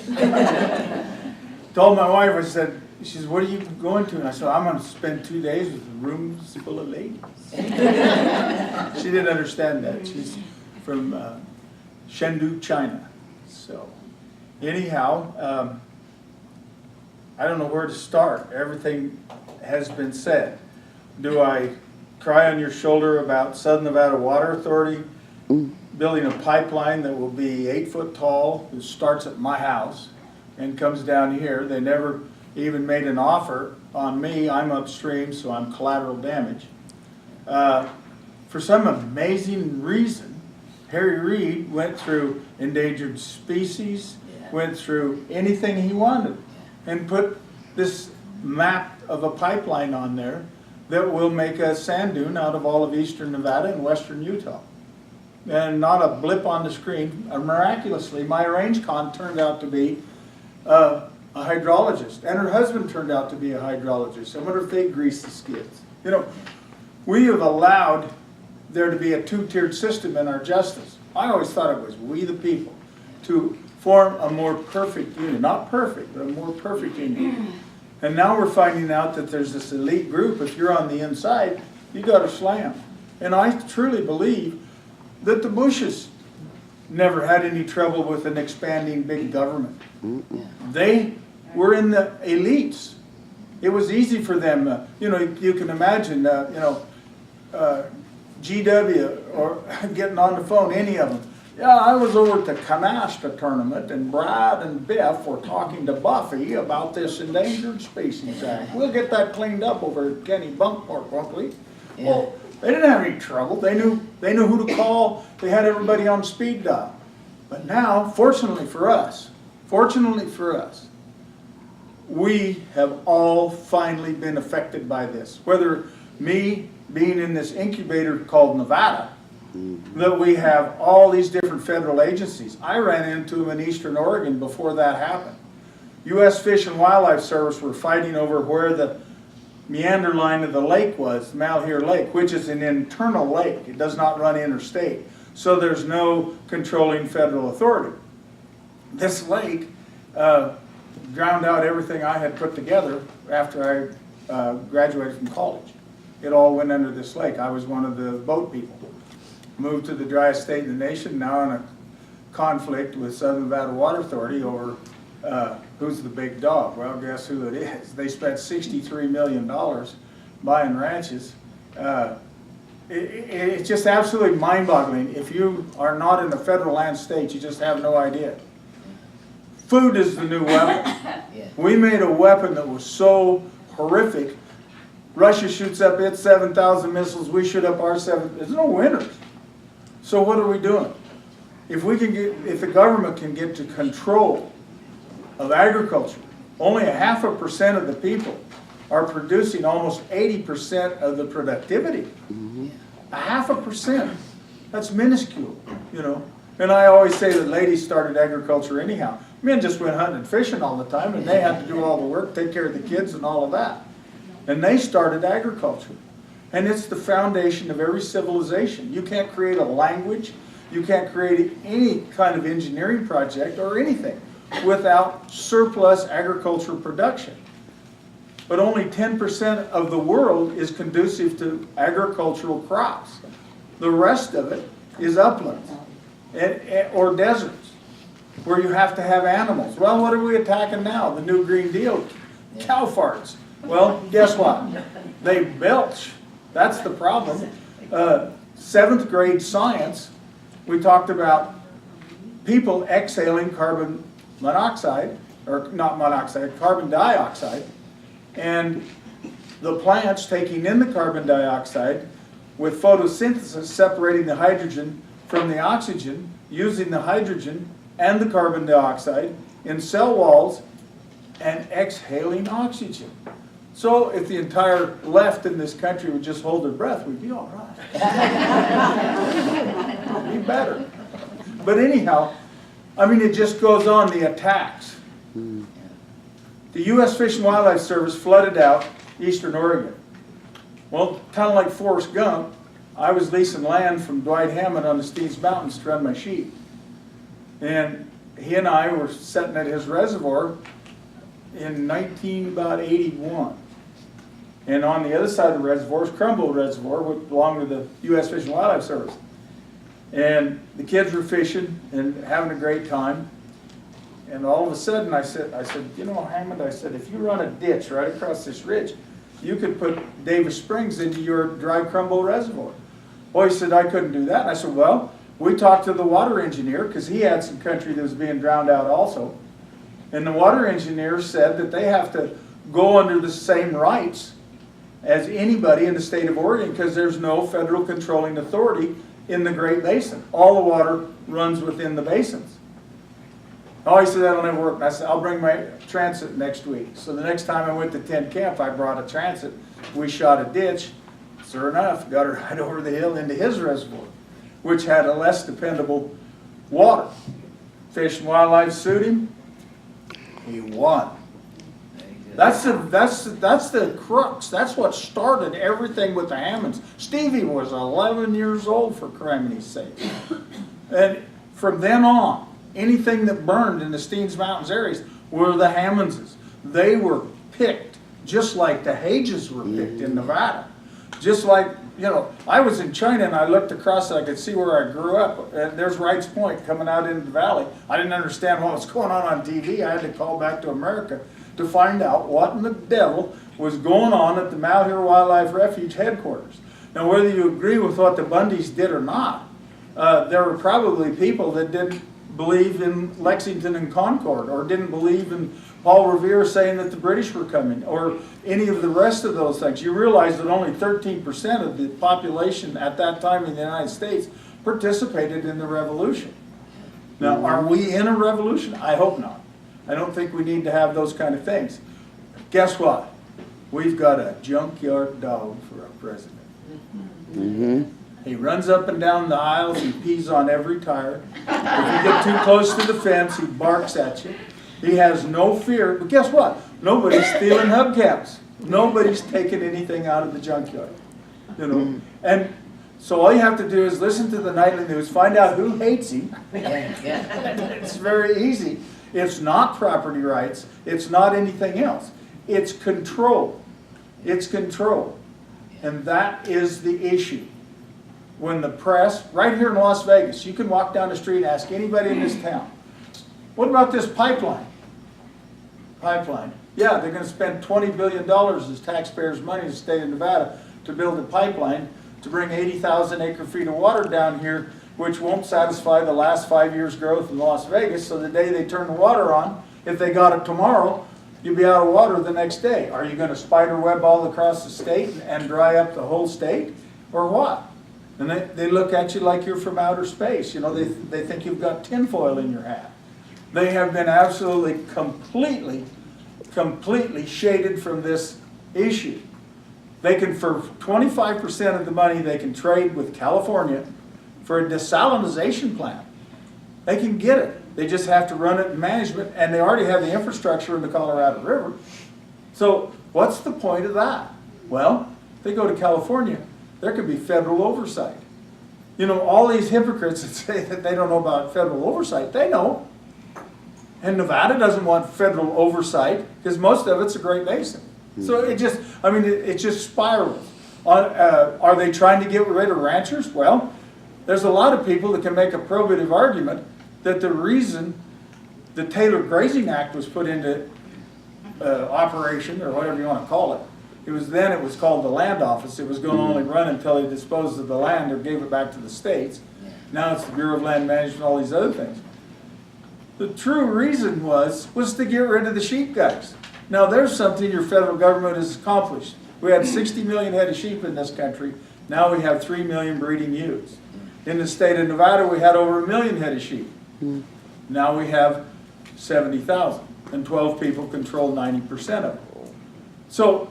Told my wife, I said, she says, what are you going to? And I said, I'm going to spend 2 days with rooms full of ladies. She didn't understand that. She's from Chengdu, China. So anyhow, I don't know where to start. Everything has been said. Do I cry on your shoulder about Southern Nevada Water Authority building a pipeline that will be 8 foot tall, that starts at my house and comes down here? They never even made an offer on me. I'm upstream, so I'm collateral damage. For some amazing reason, Harry Reid went through endangered species, went through anything he wanted, and put this map of a pipeline on there that will make a sand dune out of all of eastern Nevada and western Utah. And not a blip on the screen. Miraculously, my range con turned out to be a hydrologist, and her husband turned out to be a hydrologist. I wonder if they grease the skids. You know, we have allowed there to be a two-tiered system in our justice. I always thought it was we the people to form a more perfect union. Not perfect, but a more perfect union. And now we're finding out that there's this elite group. If you're on the inside, you got to slam. And I truly believe that the Bushes never had any trouble with an expanding big government. They were in the elites. It was easy for them. You know, you can imagine, GW or getting on the phone, any of them. Yeah, I was over at the Canasta tournament, and Brad and Biff were talking to Buffy about this Endangered Species Act. We'll get that cleaned up over at Kenny Bunkport, won't we? Yeah. Well, they didn't have any trouble. They knew who to call. They had everybody on speed dial. But now, fortunately for us, we have all finally been affected by this. Whether me being in this incubator called Nevada, that we have all these different federal agencies. I ran into them in eastern Oregon before that happened. U.S. Fish and Wildlife Service were fighting over where the meander line of the lake was, Malheur Lake, which is an internal lake. It does not run interstate. So there's no controlling federal authority. This lake drowned out everything I had put together after I graduated from college. It all went under this lake. I was one of the boat people. Moved to the driest state in the nation, now in a conflict with Southern Nevada Water Authority over who's the big dog. Well, guess who it is? They spent $63 million buying ranches. It's just absolutely mind-boggling. If you are not in a federal land state, you just have no idea. Food is the new weapon. We made a weapon that was so horrific. Russia shoots up its 7,000 missiles, we shoot up our 7. There's no winners. So what are we doing? If the government can get to control of agriculture, only 0.5% of the people are producing almost 80% of the productivity. 0.5%. That's minuscule, you know. And I always say that ladies started agriculture anyhow. Men just went hunting and fishing all the time, and they had to do all the work, take care of the kids and all of that. And they started agriculture. And it's the foundation of every civilization. You can't create a language, you can't create any kind of engineering project or anything without surplus agricultural production. But only 10% of the world is conducive to agricultural crops. The rest of it is uplands or deserts where you have to have animals. Well, what are we attacking now? The new Green Deal, cow farts. Well, guess what? They belch. That's the problem. 7th grade science, we talked about people exhaling carbon monoxide, or not monoxide, carbon dioxide, and the plants taking in the carbon dioxide with photosynthesis, separating the hydrogen from the oxygen, using the hydrogen and the carbon dioxide in cell walls and exhaling oxygen. So if the entire left in this country would just hold their breath, we'd be all right. Be better. But anyhow, I mean, it just goes on, the attacks. The U.S. Fish and Wildlife Service flooded out eastern Oregon. Well, kind of like Forrest Gump, I was leasing land from Dwight Hammond on the Steens Mountains to run my sheep. And he and I were sitting at his reservoir in 1981. And on the other side of the reservoir is Crumble Reservoir, which belonged to the U.S. Fish and Wildlife Service. And the kids were fishing and having a great time. And all of a sudden I said, you know, Hammond, I said, if you run a ditch right across this ridge, you could put Davis Springs into your dry crumble reservoir. Well, he said, I couldn't do that. And I said, well, we talked to the water engineer because he had some country that was being drowned out also. And the water engineer said that they have to go under the same rights as anybody in the state of Oregon because there's no federal controlling authority in the Great Basin. All the water runs within the basins. Oh, he said, that'll never work. And I said, I'll bring my transit next week. So the next time I went to tent camp, I brought a transit. We shot a ditch. Sure enough, got her right over the hill into his reservoir, which had a less dependable water. Fish and Wildlife sued him. He won. That's the crux. That's what started everything with the Hammonds. Stevie was 11 years old, for crimini's sake. And from then on, anything that burned in the Steens Mountains areas were the Hammondses. They were picked just like the Hages were picked in Nevada. Just like, you know, I was in China and I looked across and I could see where I grew up. And there's Wright's Point coming out into the valley. I didn't understand what was going on TV. I had to call back to America to find out what in the devil was going on at the Malheur Wildlife Refuge headquarters. Now, whether you agree with what the Bundys did or not, there were probably people that didn't believe in Lexington and Concord, or didn't believe in Paul Revere saying that the British were coming, or any of the rest of those things. You realize that only 13% of the population at that time in the United States participated in the revolution. Now, are we in a revolution? I hope not. I don't think we need to have those kind of things. Guess what? We've got a junkyard dog for our president. He runs up and down the aisles, he pees on every tire. If you get too close to the fence, he barks at you. He has no fear, but guess what? Nobody's stealing hubcaps. Nobody's taking anything out of the junkyard. You know, and so all you have to do is listen to the nightly news, find out who hates him. It's very easy. It's not property rights. It's not anything else. It's control. It's control. And that is the issue. When the press, right here in Las Vegas, you can walk down the street and ask anybody in this town, what about this pipeline? Pipeline. Yeah, they're going to spend $20 billion as taxpayers' money in the state of Nevada to build a pipeline to bring 80,000 acre-feet of water down here, which won't satisfy the last 5 years' growth in Las Vegas. So the day they turn the water on, if they got it tomorrow, you'll be out of water the next day. Are you going to spider web all across the state and dry up the whole state, or what? And they look at you like you're from outer space. You know, they think you've got tinfoil in your hat. They have been absolutely, completely shaded from this issue. They can, for 25% of the money, they can trade with California for a desalinization plant. They can get it. They just have to run it in management, and they already have the infrastructure in the Colorado River. So what's the point of that? Well, if they go to California, there could be federal oversight. You know, all these hypocrites that say that they don't know about federal oversight, they know. And Nevada doesn't want federal oversight because most of it's a Great Basin. So it just, I mean, it just spirals. Are they trying to get rid of ranchers? Well, there's a lot of people that can make a probative argument that the reason the Taylor Grazing Act was put into operation, or whatever you want to call it, it was called the Land Office. It was going to only run until they disposed of the land or gave it back to the states. Now it's the Bureau of Land Management, all these other things. The true reason was to get rid of the sheep guys. Now there's something your federal government has accomplished. We had 60 million head of sheep in this country. Now we have 3 million breeding ewes. In the state of Nevada, we had over 1 million head of sheep. Now we have 70,000, and 12 people control 90% of it. So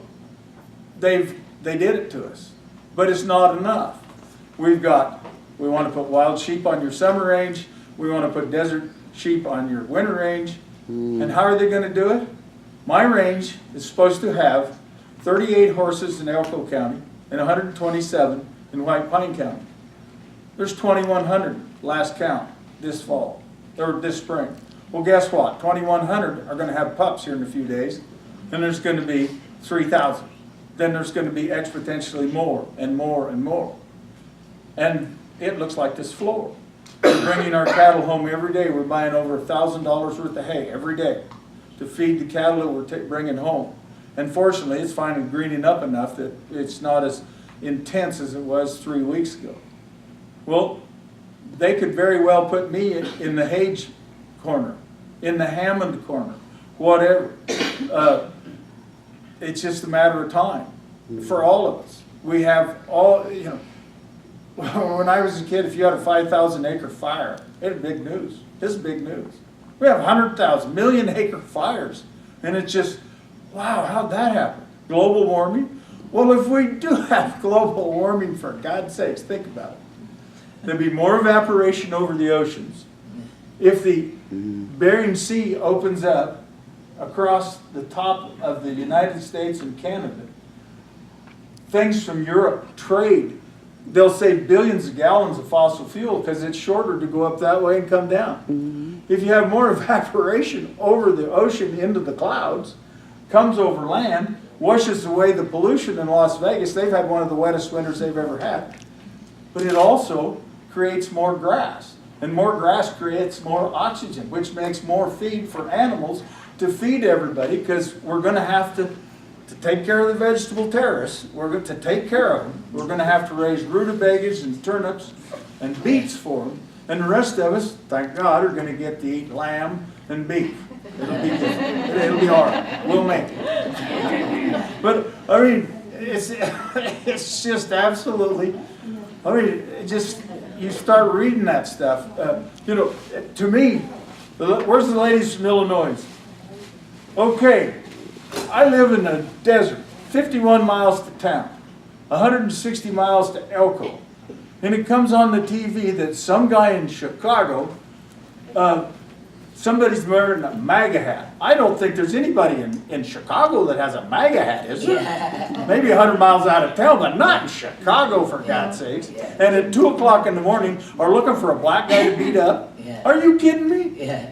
they did it to us, but it's not enough. We want to put wild sheep on your summer range. We want to put desert sheep on your winter range. And how are they going to do it? My range is supposed to have 38 horses in Elko County and 127 in White Pine County. There's 2,100 last count this fall, or this spring. Well, guess what? 2,100 are going to have pups here in a few days, and there's going to be 3,000. Then there's going to be exponentially more and more and more. And it looks like this floor. We're bringing our cattle home every day. We're buying over $1,000 worth of hay every day to feed the cattle that we're bringing home. And fortunately, it's finally greening up enough that it's not as intense as it was 3 weeks ago. Well, they could very well put me in the Hage corner, in the Hammond corner, whatever. It's just a matter of time for all of us. We have all, you know, when I was a kid, if you had a 5,000 acre fire, it was big news. This is big news. We have 100,000, million acre fires. And it's just, wow, how'd that happen? Global warming? Well, if we do have global warming, for God's sakes, think about it. There'll be more evaporation over the oceans. If the Bering Sea opens up across the top of the United States and Canada, things from Europe, trade, they'll save billions of gallons of fossil fuel because it's shorter to go up that way and come down. If you have more evaporation over the ocean into the clouds, comes over land, washes away the pollution in Las Vegas. They've had one of the wettest winters they've ever had. But it also creates more grass. And more grass creates more oxygen, which makes more feed for animals to feed everybody, because we're going to have to take care of the vegetable terrorists. We're going to take care of them. We're going to have to raise rutabagas and turnips and beets for them. And the rest of us, thank God, are going to get to eat lamb and beef. It'll be good. It'll be all right. We'll make it. But, I mean, it's just absolutely, I mean, it just, you start reading that stuff. You know, to me, where's the ladies from Illinois? Okay, I live in the desert, 51 miles to town, 160 miles to Elko. And it comes on the TV that some guy in Chicago, somebody's wearing a MAGA hat. I don't think there's anybody in Chicago that has a MAGA hat, is there? Yeah. Maybe 100 miles out of town, but not in Chicago, for God's sakes. Yeah. And at 2 o'clock in the morning are looking for a black guy to beat up. Yeah. Are you kidding me? Yeah.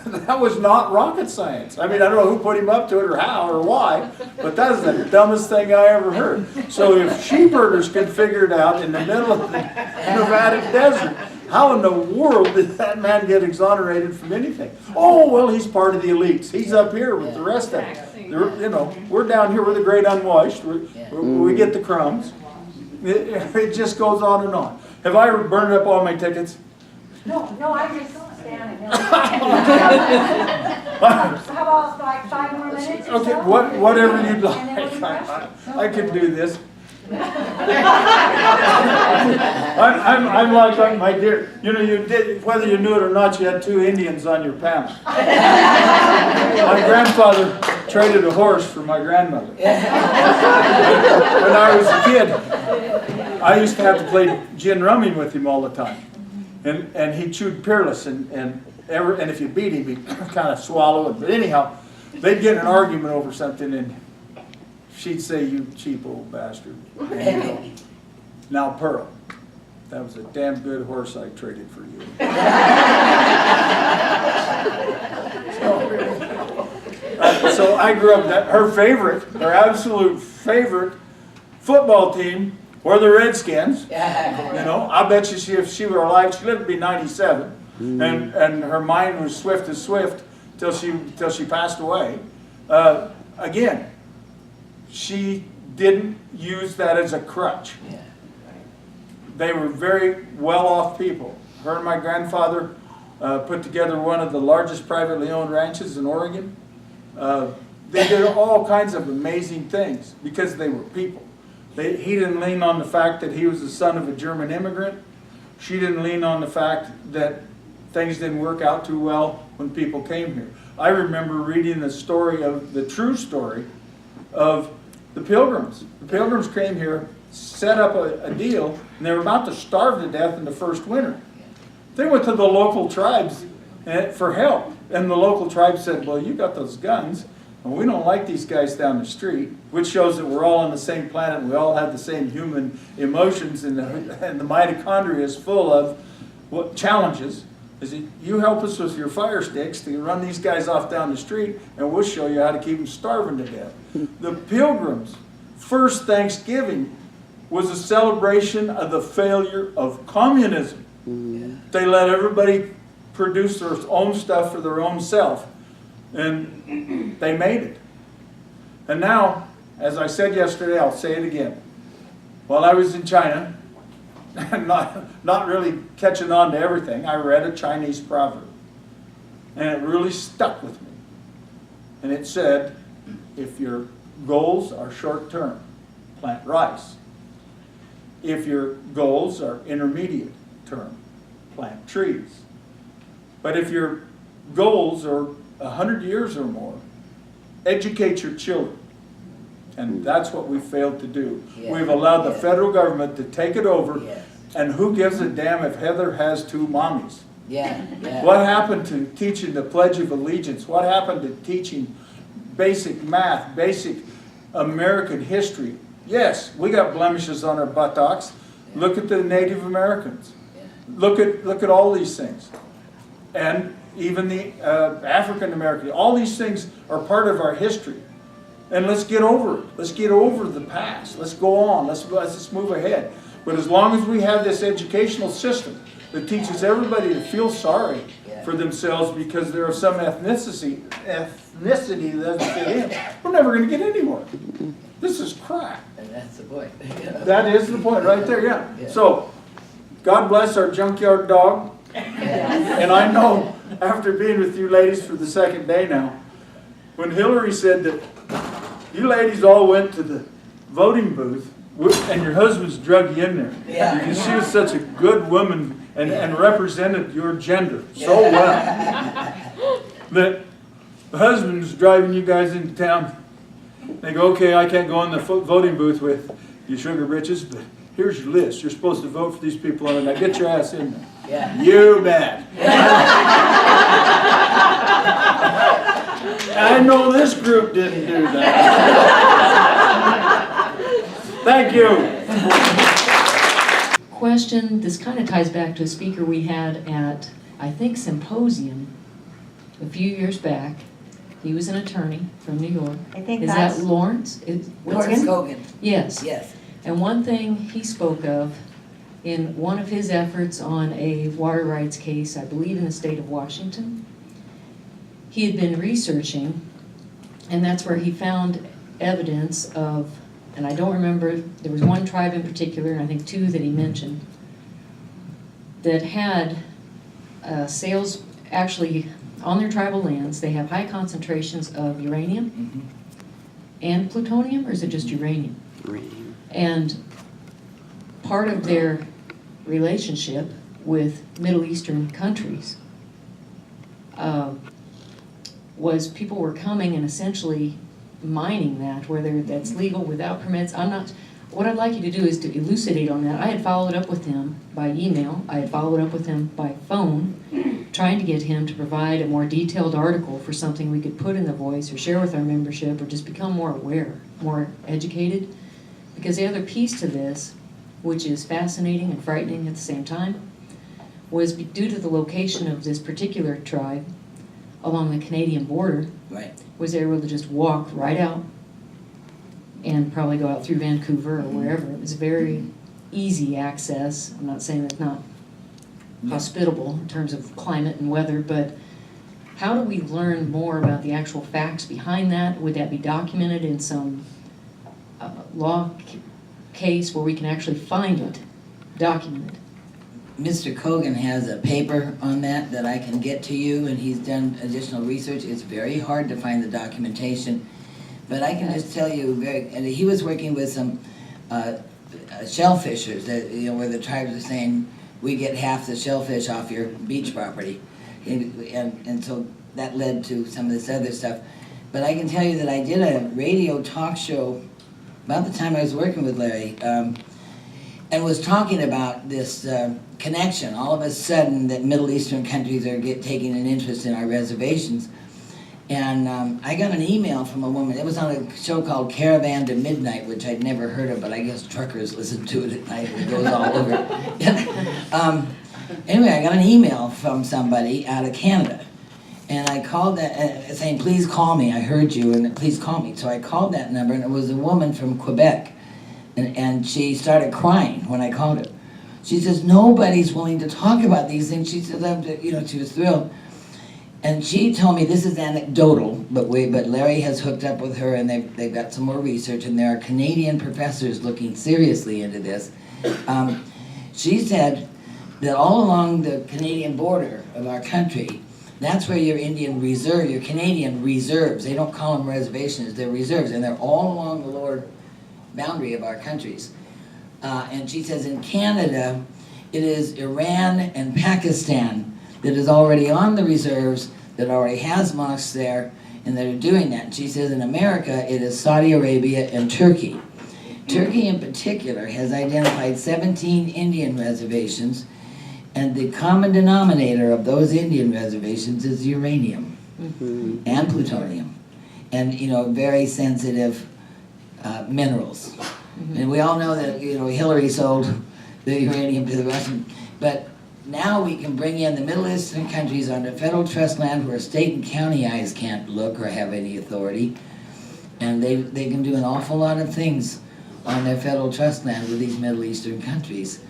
That was not rocket science. I mean, I don't know who put him up to it or how or why, but that is the dumbest thing I ever heard. So if sheep herders could figure it out in the middle of the Nevada desert, how in the world did that man get exonerated from anything? Oh, well, he's part of the elites. He's up here with the rest of us. You know, we're down here with the great unwashed. We get the crumbs. It just goes on and on. Have I burned up all my tickets? No, I'm just standing. How about like 5 more minutes or Okay, so? whatever you'd like. I can do this. I'm like my dear. You know, you did, whether you knew it or not, you had 2 Indians on your panel. My grandfather traded a horse for my grandmother. When I was a kid, I used to have to play gin rummy with him all the time. And he chewed Peerless, and if you beat him, he'd kind of swallow it. But anyhow, they'd get in an argument over something, and she'd say, "You cheap old bastard." And he'd go, "Now, Pearl, that was a damn good horse I traded for you." So I grew up, her absolute favorite football team were the Redskins. You know, I bet you if she were alive, she lived to be 97. And her mind was swift as swift till she passed away. Again, she didn't use that as a crutch. They were very well-off people. Her and my grandfather put together one of the largest privately owned ranches in Oregon. They did all kinds of amazing things because they were people. He didn't lean on the fact that he was the son of a German immigrant. She didn't lean on the fact that things didn't work out too well when people came here. I remember reading the true story of the Pilgrims. The Pilgrims came here, set up a deal, and they were about to starve to death in the first winter. They went to the local tribes for help, and the local tribes said, "Well, you got those guns, and we don't like these guys down the street," which shows that we're all on the same planet, and we all have the same human emotions, and the mitochondria is full of challenges. Is that you help us with your fire sticks to run these guys off down the street, and we'll show you how to keep them starving to death. The Pilgrims' first Thanksgiving was a celebration of the failure of communism. They let everybody produce their own stuff for their own self, and they made it. And now, as I said yesterday, I'll say it again. While I was in China, and not really catching on to everything, I read a Chinese proverb, and it really stuck with me. And it said, if your goals are short-term, plant rice. If your goals are intermediate term, plant trees. But if your goals are 100 years or more, educate your children. And that's what we failed to do. Yeah. We've allowed the federal government to take it over, Yes. and who gives a damn if Heather has 2 mommies? Yeah, yeah. What happened to teaching the Pledge of Allegiance? What happened to teaching basic math, basic American history? Yes, we got blemishes on our buttocks. Look at the Native Americans. Look at all these things. And even the African American. All these things are part of our history. And let's get over it. Let's get over the past. Let's go on. Let's move ahead. But as long as we have this educational system that teaches everybody to feel sorry for themselves because they're of some ethnicity that doesn't fit in, we're never going to get anywhere. This is crap. And that's the point. That is the point right there, yeah. So, God bless our junkyard dog. And I know, after being with you ladies for the 2nd day now, when Hillary said that you ladies all went to the voting booth and your husbands drug you in there. Yeah. Because she was such a good woman and represented your gender so well. That the husband's driving you guys into town. They go, okay, I can't go in the voting booth with you sugar bitches, but here's your list. You're supposed to vote for these people on it. Now get your ass in there. Yeah. You bet. I know this group didn't do that. Thank you. Question, this kind of ties back to a speaker we had at, I think, Symposium a few years back. He was an attorney from New York. I think Is that's that Lawrence? Lawrence Kogan. Yes. Yes. And one thing he spoke of in one of his efforts on a water rights case, I believe in the state of Washington, he had been researching, and that's where he found evidence of, and I don't remember, there was one tribe in particular, and I think 2 that he mentioned, that had sales actually on their tribal lands. They have high concentrations of uranium and plutonium, or is it just uranium? Uranium. And part of their relationship with Middle Eastern countries was people were coming and essentially mining that, whether that's legal, without permits. What I'd like you to do is to elucidate on that. I had followed up with him by email. I had followed up with him by phone, trying to get him to provide a more detailed article for something we could put in the Voice or share with our membership or just become more aware, more educated. Because the other piece to this, which is fascinating and frightening at the same time, was due to the location of this particular tribe along the Canadian border, Right. was they were able to just walk right out and probably go out through Vancouver or wherever. It was very easy access. I'm not saying it's not hospitable in terms of climate and weather, but how do we learn more about the actual facts behind that? Would that be documented in some law case where we can actually find it documented? Mr. Kogan has a paper on that I can get to you, and he's done additional research. It's very hard to find the documentation, but I can just tell you, and he was working with some shellfishers that, where the tribes are saying, we get half the shellfish off your beach property, and so that led to some of this other stuff. But I can tell you that I did a radio talk show about the time I was working with Larry, and was talking about this connection, all of a sudden, that Middle Eastern countries are taking an interest in our reservations. And I got an email from a woman. It was on a show called Caravan to Midnight, which I'd never heard of, but I guess truckers listen to it at night. It goes all over. Anyway, I got an email from somebody out of Canada. And I called that, saying, please call me. I heard you, and please call me. So I called that number, and it was a woman from Quebec And she started crying when I called her. She says, nobody's willing to talk about these things. She said, she was thrilled. And she told me, this is anecdotal, but Larry has hooked up with her and they've got some more research, and there are Canadian professors looking seriously into this. She said that all along the Canadian border of our country, that's where your Indian reserve, your Canadian reserves, they don't call them reservations, they're reserves, and they're all along the lower boundary of our countries. And she says in Canada, it is Iran and Pakistan that is already on the reserves, that already has mosques there, and that are doing that. And she says in America, it is Saudi Arabia and Turkey. Turkey in particular has identified 17 Indian reservations, and the common denominator of those Indian reservations is uranium and plutonium, and very sensitive minerals. And we all know that Hillary sold the uranium to the Russians, but now we can bring in the Middle Eastern countries under federal trust land where state and county eyes can't look or have any authority, and they can do an awful lot of things on their federal trust land with these Middle Eastern countries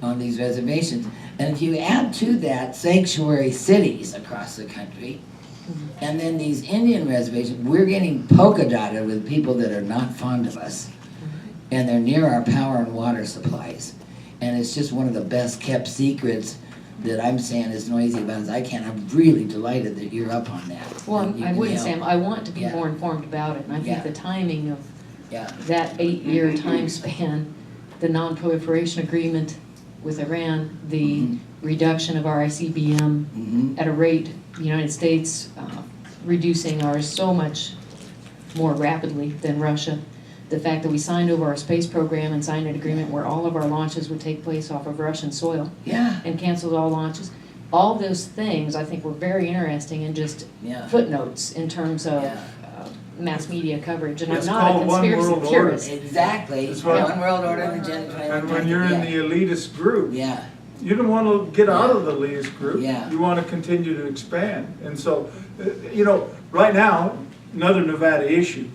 on these reservations. And if you add to that sanctuary cities across the country, and then these Indian reservations, we're getting polka dotted with people that are not fond of us, and they're near our power and water supplies. And it's just one of the best kept secrets that I'm saying as noisy about as I can. I'm really delighted that you're up on that. Well, I wouldn't say, I want to be more informed about it, and I think the timing of that 8-year time span, the non-proliferation agreement with Iran, the reduction of our ICBM at a rate, the United States reducing ours so much more rapidly than Russia. The fact that we signed over our space program and signed an agreement where all of our launches would take place off of Russian soil and canceled all launches. All those things I think were very interesting and just footnotes in terms of mass media coverage. And It's I'm not a called one conspiracy world theorist. Exactly. That's right. One world order and the Agenda 21. And when you're in the elitist group, Yeah. you don't want to get out of the elitist group. Yeah. You want to continue to expand. And so, right now, another Nevada issue.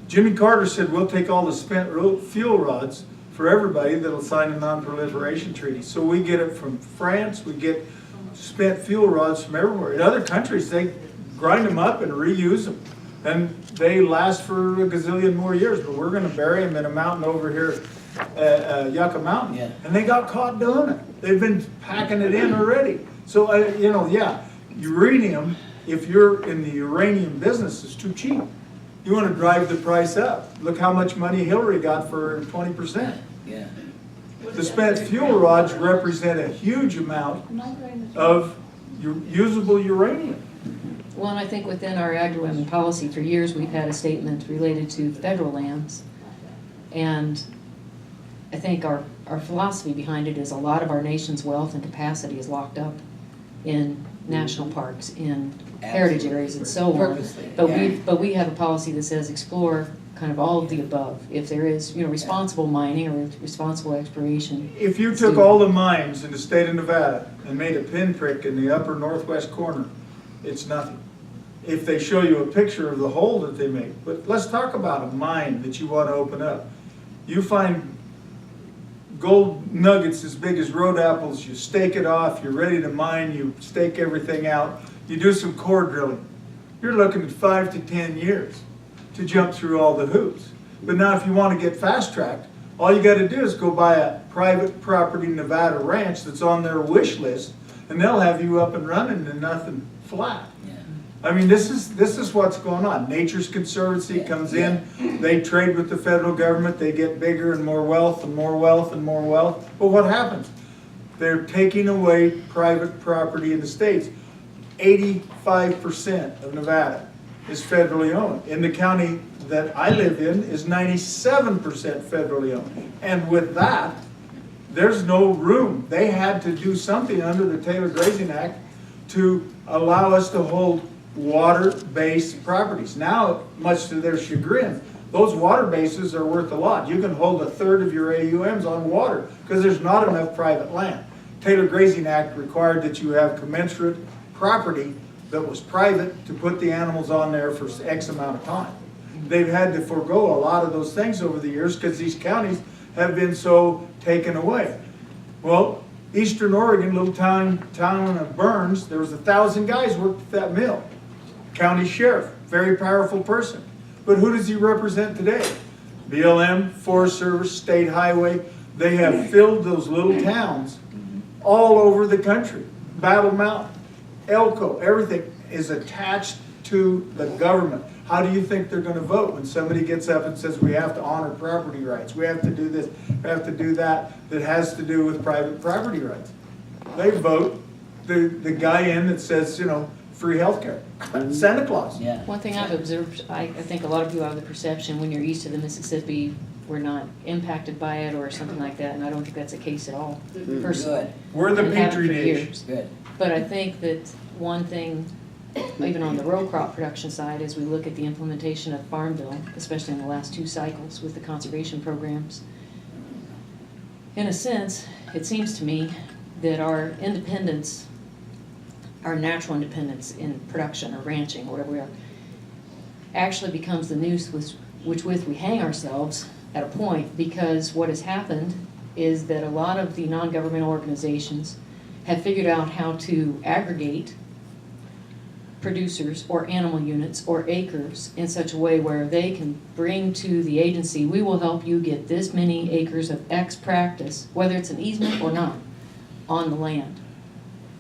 Jimmy Carter said, we'll take all the spent fuel rods for everybody that'll sign a non-proliferation treaty. So we get it from France, we get spent fuel rods from everywhere. In other countries, they grind them up and reuse them. And they last for a gazillion more years, but we're gonna bury them in a mountain over here, Yucca Mountain. Yeah. And they got caught doing it. They've been packing it in already. So, uranium, if you're in the uranium business, is too cheap. You want to drive the price up. Look how much money Hillary got for 20%. Yeah. The spent fuel rods represent a huge amount of usable uranium. Well, and I think within our Agri-Women policy for years, we've had a statement related to federal lands. And I think our philosophy behind it is a lot of our nation's wealth and capacity is locked up in national parks, in heritage areas and so on. Purposely, But we have a policy that says explore kind of all of the above. If there is, responsible mining or responsible exploration. If you took all the mines in the state of Nevada and made a pinprick in the upper northwest corner, it's nothing. If they show you a picture of the hole that they make. But let's talk about a mine that you want to open up. You find gold nuggets as big as road apples, you stake it off, you're ready to mine, you stake everything out, you do some core drilling. You're looking at 5 to 10 years to jump through all the hoops. But now if you want to get fast-tracked, all you got to do is go buy a private property Nevada ranch that's on their wish list, and they'll have you up and running and nothing flat. I mean, this is what's going on. Nature's Conservancy comes in, they trade with the federal government, they get bigger and more wealth and more wealth and more wealth. But what happens? They're taking away private property in the states. 85% of Nevada is federally owned. In the county that I live in is 97% federally owned. And with that, there's no room. They had to do something under the Taylor Grazing Act to allow us to hold water-based properties. Now, much to their chagrin, those water bases are worth a lot. You can hold 1/3 of your AUMs on water because there's not enough private land. Taylor Grazing Act required that you have commensurate property that was private to put the animals on there for X amount of time. they've had to forego a lot of those things over the years because these counties have been so taken away. Well, Eastern Oregon, little town of Burns, there was 1,000 guys worked at that mill. County sheriff, very powerful person. But who does he represent today? BLM, Forest Service, State Highway. They have filled those little towns all over the country. Battle Mountain, Elko, everything is attached to the government. How do you think they're gonna vote when somebody gets up and says we have to honor property rights, we have to do this, we have to do that has to do with private property rights? They vote the guy in that says, free healthcare, Santa Claus. Yeah. One thing I've observed, I think a lot of people have the perception when you're east of the Mississippi, we're not impacted by it or something like that, and I don't think that's the case at all, personally. Good, We're the And haven't Petri for dish. years. good. But I think that one thing, even on the row crop production side, as we look at the implementation of Farm Bill, especially in the last 2 cycles with the conservation programs, in a sense, it seems to me that our independence, our natural independence in production or ranching or whatever we are, actually becomes the noose with which we hang ourselves at a point, because what has happened is that a lot of the non-governmental organizations have figured out how to aggregate producers or animal units or acres in such a way where they can bring to the agency, we will help you get this many acres of X practice, whether it's an easement or not, on the land.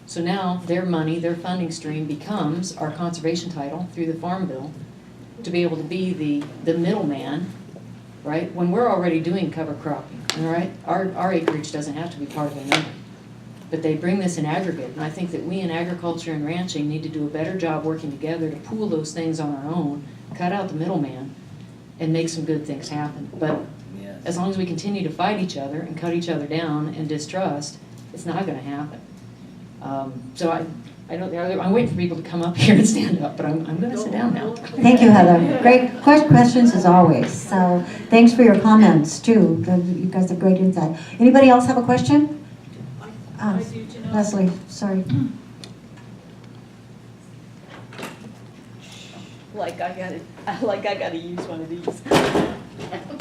So now their money, their funding stream becomes our conservation title through the Farm Bill to be able to be the middleman, right? When we're already doing cover cropping, all right? Our acreage doesn't have to be part of a number. But they bring this in aggregate, and I think that we in agriculture and ranching need to do a better job working together to pool those things on our own, cut out the middleman, and make some good things happen. But Yes. as long as we continue to fight each other and cut each other down and distrust, it's not gonna happen. So I'm waiting for people to come up here and stand up, but I'm gonna sit down now. Thank you, Heather. Great questions as always. So thanks for your comments too. You guys have great insight. Anybody else have a question? I do, Janell. Leslie, sorry. Like I gotta use one of these.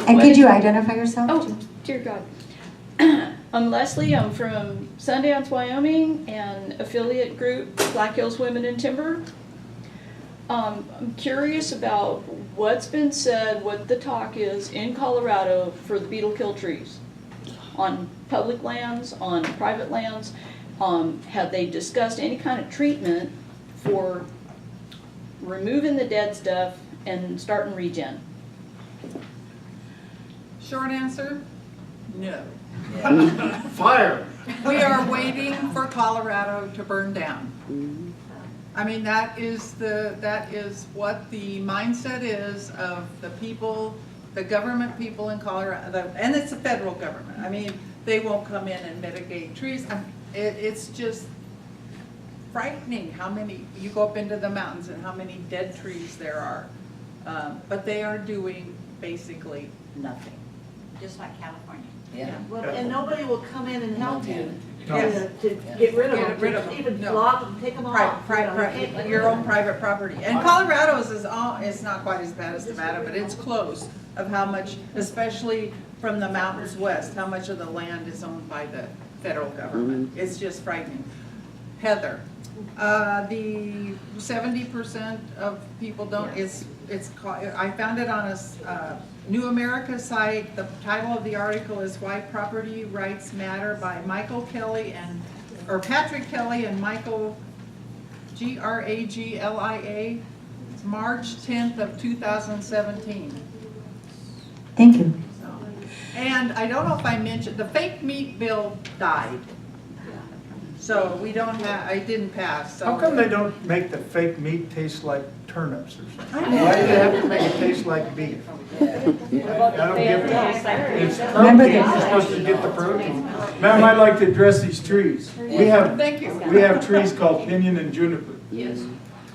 And could you identify yourself? Oh, dear God. I'm Leslie, I'm from Sundance, Wyoming, and affiliate group Black Hills Women in Timber. I'm curious about what's been said, what the talk is in Colorado for the beetle kill trees. On public lands, on private lands, have they discussed any kind of treatment for removing the dead stuff and starting regen? Short answer, no. Fire. We are waiting for Colorado to burn down. I mean, that is what the mindset is of the people, the government people in Colorado, and it's the federal government. I mean, they won't come in and mitigate trees. It's just frightening how many, you go up into the mountains and how many dead trees there are. But they are doing basically nothing. Just like California. Yeah. Well, and nobody will come in and help you Yes. to get rid of Get rid of them, them. even No. block them, take them off. Your own private property. And Colorado's is not quite as bad as Nevada, but it's close of how much, especially from the mountains west, how much of the land is owned by the federal government. It's just frightening. Heather, the 70% of people don't, I found it on a New America site. The title of the article is Why Property Rights Matter by Patrick Kelly and Michael Graglia. It's March 10th of 2017. Thank you. And I don't know if I mentioned, the fake meat bill died. So we don't have, it didn't pass, so. How come they don't make the fake meat taste like turnips or something? Why do they have to make it taste like beef? I don't get that. It's protein, you're supposed to get the protein. Ma'am, I'd like to address these trees. Thank you. We have trees called pinyon and juniper. Yes.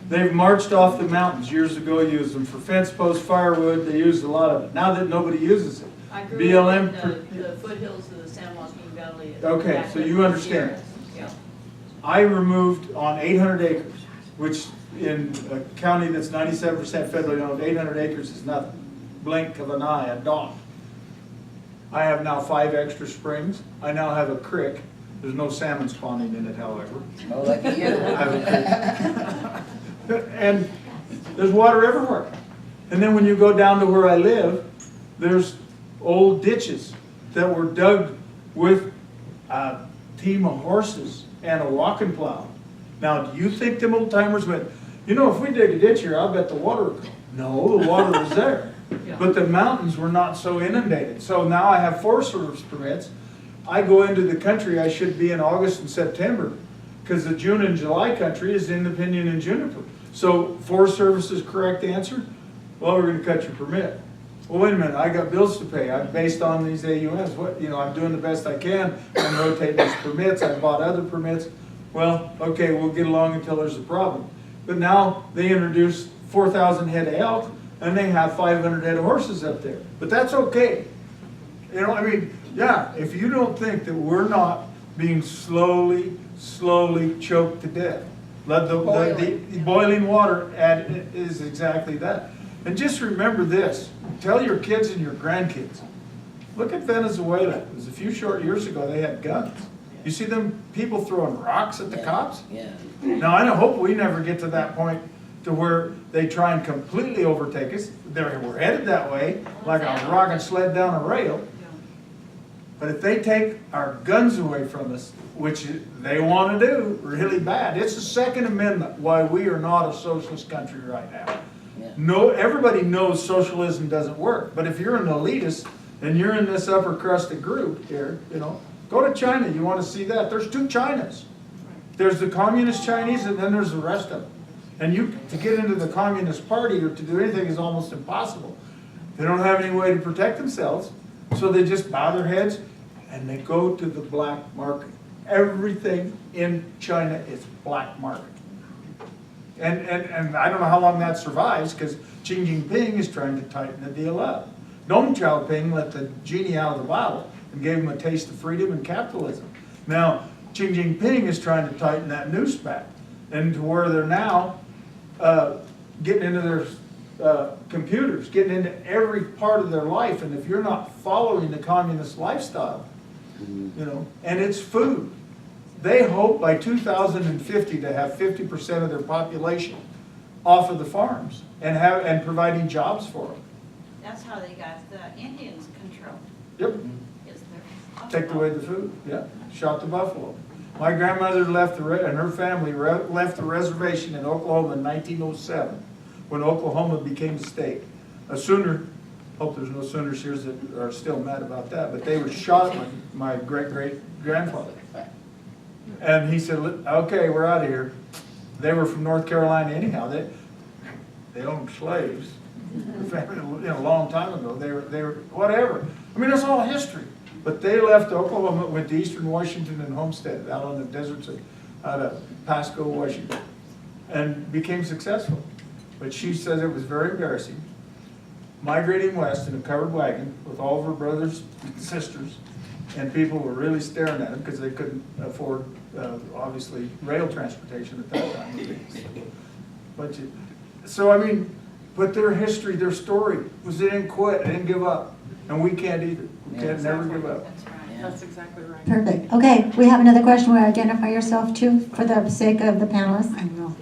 They've marched off the mountains years ago, used them for fence posts, firewood, they used a lot of it. Now that nobody uses it. I grew BLM. up in the foothills of the San Joaquin Valley. Okay, back so in you the understand. Sierras. Yeah. I removed on 800 acres, which in a county that's 97% federally owned, 800 acres is nothing. Blink of an eye, a dot. I have now 5 extra springs. I now have a creek. There's no salmon spawning in it, however. Oh, lucky you. I have a creek. And there's water everywhere. And then when you go down to where I live, there's old ditches that were dug with a team of horses and a walking plow. Now, do you think them old timers went, you know, if we dig a ditch here, I'll bet the water will come. No, the water was there. But the mountains were not so inundated. So now I have Forest Service permits. I go into the country I should be in August and September, because the June and July country is in the pinyon and juniper. So Forest Service's correct answer, well, we're gonna cut your permit. Well, wait a minute, I got bills to pay. I'm based on these AUMs. What, you know, I'm doing the best I can. I'm rotating these permits. I bought other permits. Well, okay, we'll get along until there's a problem. But now they introduced 4,000 head of elk, and they have 500 head of horses up there. But that's okay. You know, I mean, yeah, if you don't think that we're not being slowly choked to death, the boiling water is exactly that. And just remember this, tell your kids and your grandkids, look at Venezuela. It was a few short years ago, they had guns. You see them people throwing rocks at the cops? Yeah. Now, I hope we never get to that point to where they try and completely overtake us. We're headed that way, like a rocket sled down a rail. But if they take our guns away from us, which they want to do really bad, it's the Second Amendment why we are not a socialist country right now. Yeah. No, everybody knows socialism doesn't work. But if you're an elitist and you're in this upper crusted group here, you know, go to China. You want to see that? There's 2 Chinas. There's the communist Chinese, and then there's the rest of them. And to get into the Communist Party or to do anything is almost impossible. They don't have any way to protect themselves, so they just bow their heads and they go to the black market. Everything in China is black market. And I don't know how long that survives, because Xi Jinping is trying to tighten the deal up. Deng Xiaoping let the genie out of the bottle and gave him a taste of freedom and capitalism. Now, Xi Jinping is trying to tighten that noose back, and to where they're now getting into their computers, getting into every part of their life. And if you're not following the communist lifestyle, you know, and it's food. They hope by 2050 to have 50% of their population off of the farms and providing jobs for them. That's how they got the Indians control. Yep. Is their Take away the food. Yeah. Shot the buffalo. My grandmother left and her family left the reservation in Oklahoma in 1907 when Oklahoma became a state. A Sooner, hope there's no Sooners here that are still mad about that, but they were shot by my great-great-grandfather. And he said, okay, we're out of here. They were from North Carolina anyhow. They owned slaves. A long time ago. They were whatever. I mean, that's all history. But they left Oklahoma, went to Eastern Washington and homesteaded out on the deserts out of Pasco, Washington, and became successful. But she says it was very embarrassing, migrating west in a covered wagon with all of her brothers and sisters, and people were really staring at them because they couldn't afford, obviously, rail transportation at that time. So, I mean, but their history, their story was they didn't quit, they didn't give up. And we can't either. We can't never give up. That's right. Yeah. That's exactly right. Perfect. Okay, we have another question. Will you identify yourself too, for the sake of the panelists? I will.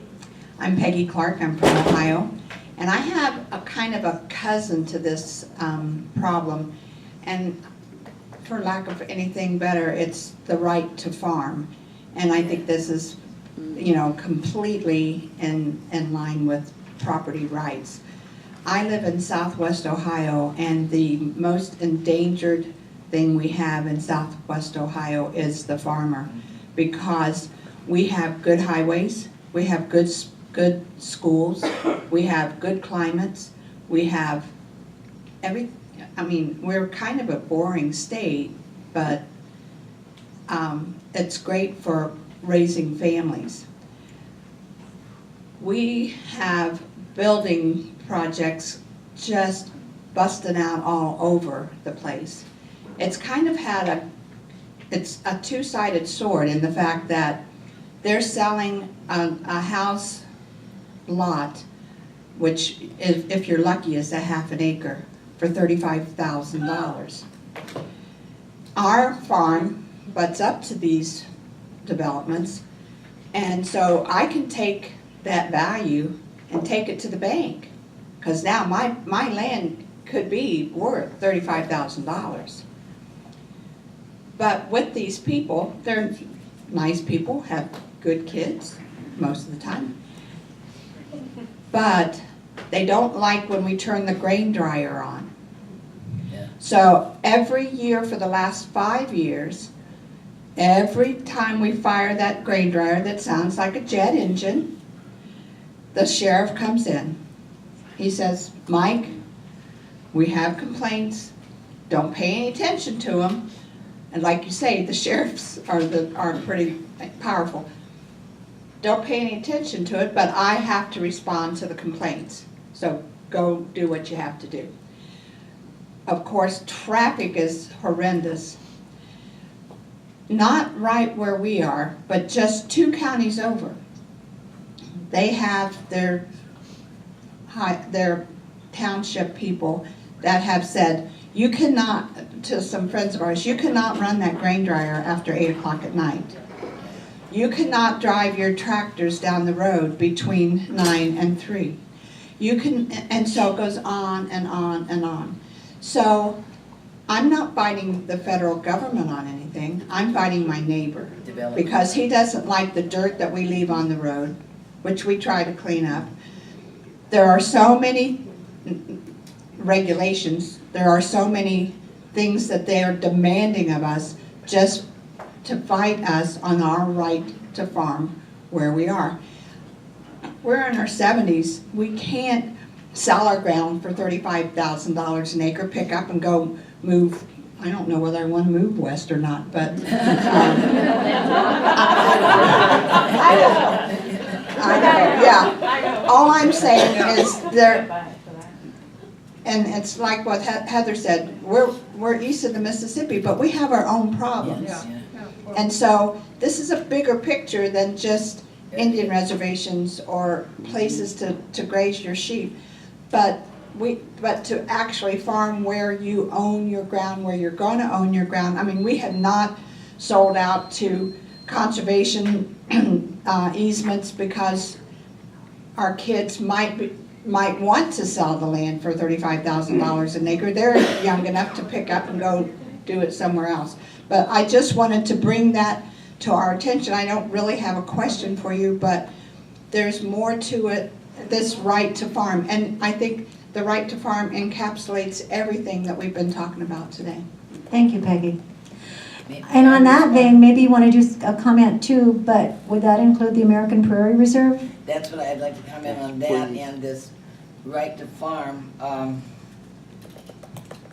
I'm Peggy Clark. I'm from Ohio. And I have a kind of a cousin to this problem. And for lack of anything better, it's the right to farm. And I think this is, you know, completely in line with property rights. I live in Southwest Ohio, and the most endangered thing we have in Southwest Ohio is the farmer, because we have good highways, we have good schools, we have good climates, we have I mean, we're kind of a boring state, but it's great for raising families. We have building projects just busting out all over the place. It's kind of had it's a two-sided sword in the fact that they're selling a house lot, which if you're lucky is a half an acre, for $35,000. Our farm butts up to these developments, and so I can take that value and take it to the bank, because now my land could be worth $35,000. But with these people, they're nice people, have good kids most of the time, but they don't like when we turn the grain dryer on. Yeah. So every year for the last 5 years, every time we fire that grain dryer that sounds like a jet engine, the sheriff comes in. He says, Mike, we have complaints, don't pay any attention to them. And like you say, the sheriffs are pretty powerful. Don't pay any attention to it, but I have to respond to the complaints. So go do what you have to do. Of course, traffic is horrendous. Not right where we are, but just 2 counties over. They have their township people that have said, you cannot, to some friends of ours, you cannot run that grain dryer after 8 o'clock at night. You cannot drive your tractors down the road between 9 and 3. You can, and so it goes on and on and on. So I'm not fighting the federal government on anything. I'm fighting my neighbor, because he doesn't like the dirt that we leave on the road, which we try to clean up. There are so many regulations, there are so many things that they are demanding of us just to fight us on our right to farm where we are. We're in our 70s. We can't sell our ground for $35,000 an acre, pick up and go move. I don't know whether I want to move west or not, but I know, yeah. All I'm saying is there, and it's like what Heather said, we're east of the Mississippi, but we have our own problems. Yes. And so this is a bigger picture than just Indian reservations or places to graze your sheep, but to actually farm where you own your ground, where you're going to own your ground. I mean, we have not sold out to conservation easements because our kids might want to sell the land for $35,000 an acre. They're young enough to pick up and go do it somewhere else. But I just wanted to bring that to our attention. I don't really have a question for you, but there's more to it, this right to farm. And I think the right to farm encapsulates everything that we've been talking about today. Thank you, Peggy. And on that vein, maybe you want to do a comment too, but would that include the American Prairie Reserve? That's what I'd like to comment on, that and this right to farm.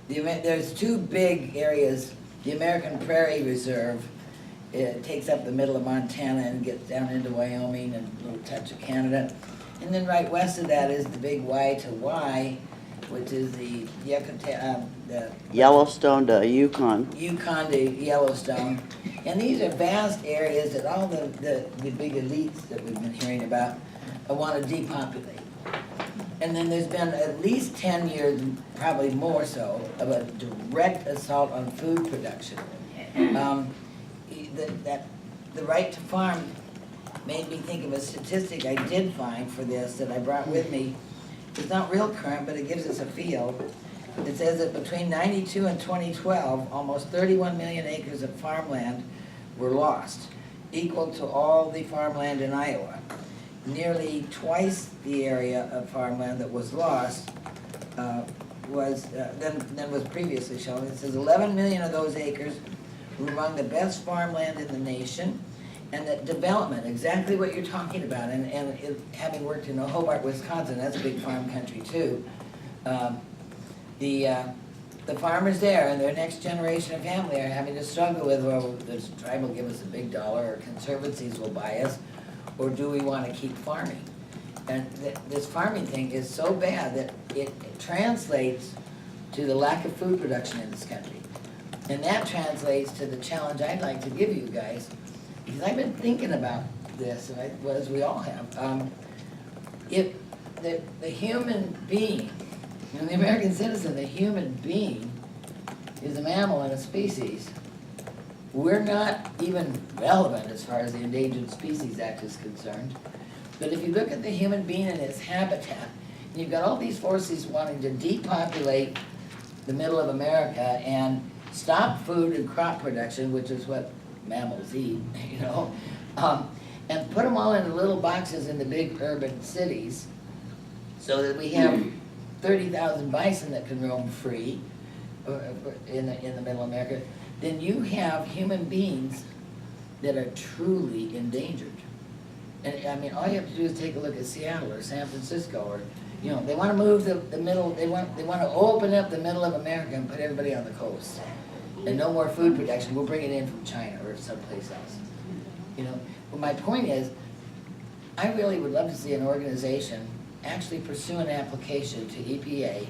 There's 2 big areas. The American Prairie Reserve, it takes up the middle of Montana and gets down into Wyoming and a little touch of Canada. And then right west of that is the big Y to Y, which is the Yellowstone to Yukon. Yukon to Yellowstone. And these are vast areas that all the big elites that we've been hearing about want to depopulate. And then there's been at least 10 years, probably more so, of a direct assault on food production. The right to farm made me think of a statistic I did find for this that I brought with me. It's not real current, but it gives us a feel. It says that between 92 and 2012, almost 31 million acres of farmland were lost, equal to all the farmland in Iowa. Nearly twice the area of farmland that was lost than was previously shown. It says 11 million of those acres were among the best farmland in the nation, and that development, exactly what you're talking about, and having worked in Hobart, Wisconsin, that's a big farm country too. The farmers there and their next generation of family are having to struggle with, well, this tribe will give us a big dollar, or conservancies will buy us, or do we want to keep farming? And this farming thing is so bad that it translates to the lack of food production in this country. And that translates to the challenge I'd like to give you guys, because I've been thinking about this, and as we all have. if the human being, you know, the American citizen, the human being is a mammal and a species, we're not even relevant as far as the Endangered Species Act is concerned. But if you look at the human being and its habitat, and you've got all these forces wanting to depopulate the middle of America and stop food and crop production, which is what mammals eat, you know, and put them all into little boxes in the big urban cities so that we have 30,000 bison that can roam free in the middle of America, then you have human beings that are truly endangered. And I mean, all you have to do is take a look at Seattle or San Francisco, or, you know, they want to move the middle, they want to open up the middle of America and put everybody on the coast. And no more food production, we'll bring it in from China or someplace else. You know, but my point is, I really would love to see an organization actually pursue an application to EPA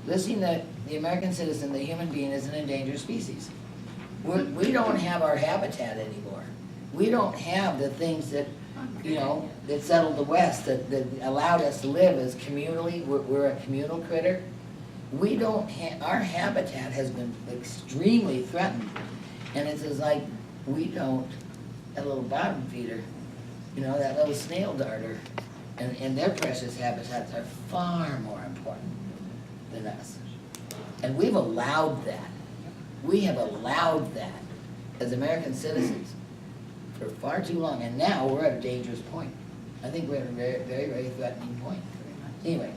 listing the American citizen, the human being, as an endangered species. We don't have our habitat anymore. We don't have the things that, you know, that settled the West, that allowed us to live as communally. We're a communal critter. We don't have, our habitat has been extremely threatened. And it's as like, we don't, that little bottom feeder, you know, that little snail darter, and their precious habitats are far more important than us. And we've allowed that. We have allowed that as American citizens for far too long, and now we're at a dangerous point. I think we're at a very, very, very threatening point. Anyway,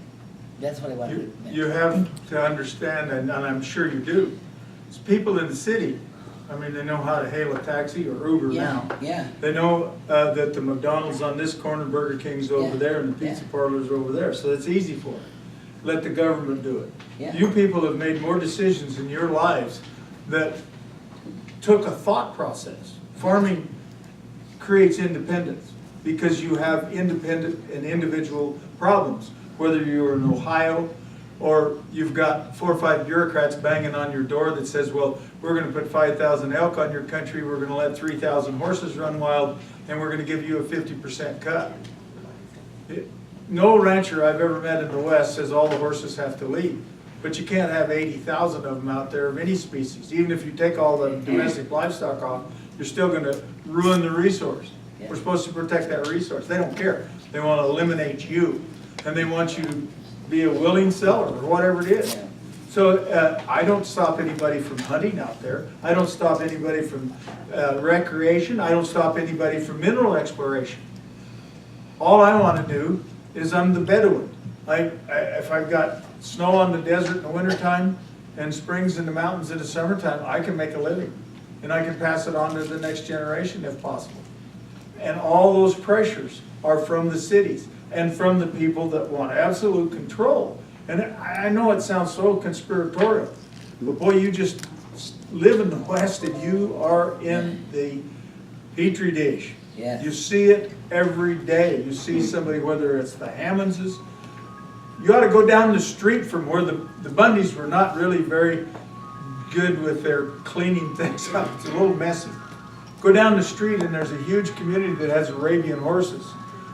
that's what I wanted to mention. You have to understand, and I'm sure you do, it's people in the city. I mean, they know how to hail a taxi or Uber now. Yeah. They know that the McDonald's on this corner, Burger King's over there, and the pizza parlor's over there, so it's easy for them. Let the government do it. Yeah. You people have made more decisions in your lives that took a thought process. Farming creates independence because you have independent and individual problems, whether you're in Ohio or you've got 4 or 5 bureaucrats banging on your door that says, well, we're going to put 5,000 elk on your country, we're going to let 3,000 horses run wild, and we're going to give you a 50% cut. No rancher I've ever met in the West says all the horses have to leave, but you can't have 80,000 of them out there of any species. Even if you take all the domestic livestock off, you're still going to ruin the resource. Yeah. We're supposed to protect that resource. They don't care. They want to eliminate you, and they want you to be a willing seller or whatever it is. Yeah. So I don't stop anybody from hunting out there. I don't stop anybody from recreation. I don't stop anybody from mineral exploration. All I want to do is I'm the Bedouin. If I've got snow on the desert in the wintertime and springs in the mountains in the summertime, I can make a living. And I can pass it on to the next generation if possible. And all those pressures are from the cities and from the people that want absolute control. And I know it sounds so conspiratorial, but boy, you just live in the West and you are in the petri dish. Yes. You see it every day. You see somebody, whether it's the Hammondses, you ought to go down the street from where the Bundys were not really very good with their cleaning things up. It's a little messy. Go down the street and there's a huge community that has Arabian horses.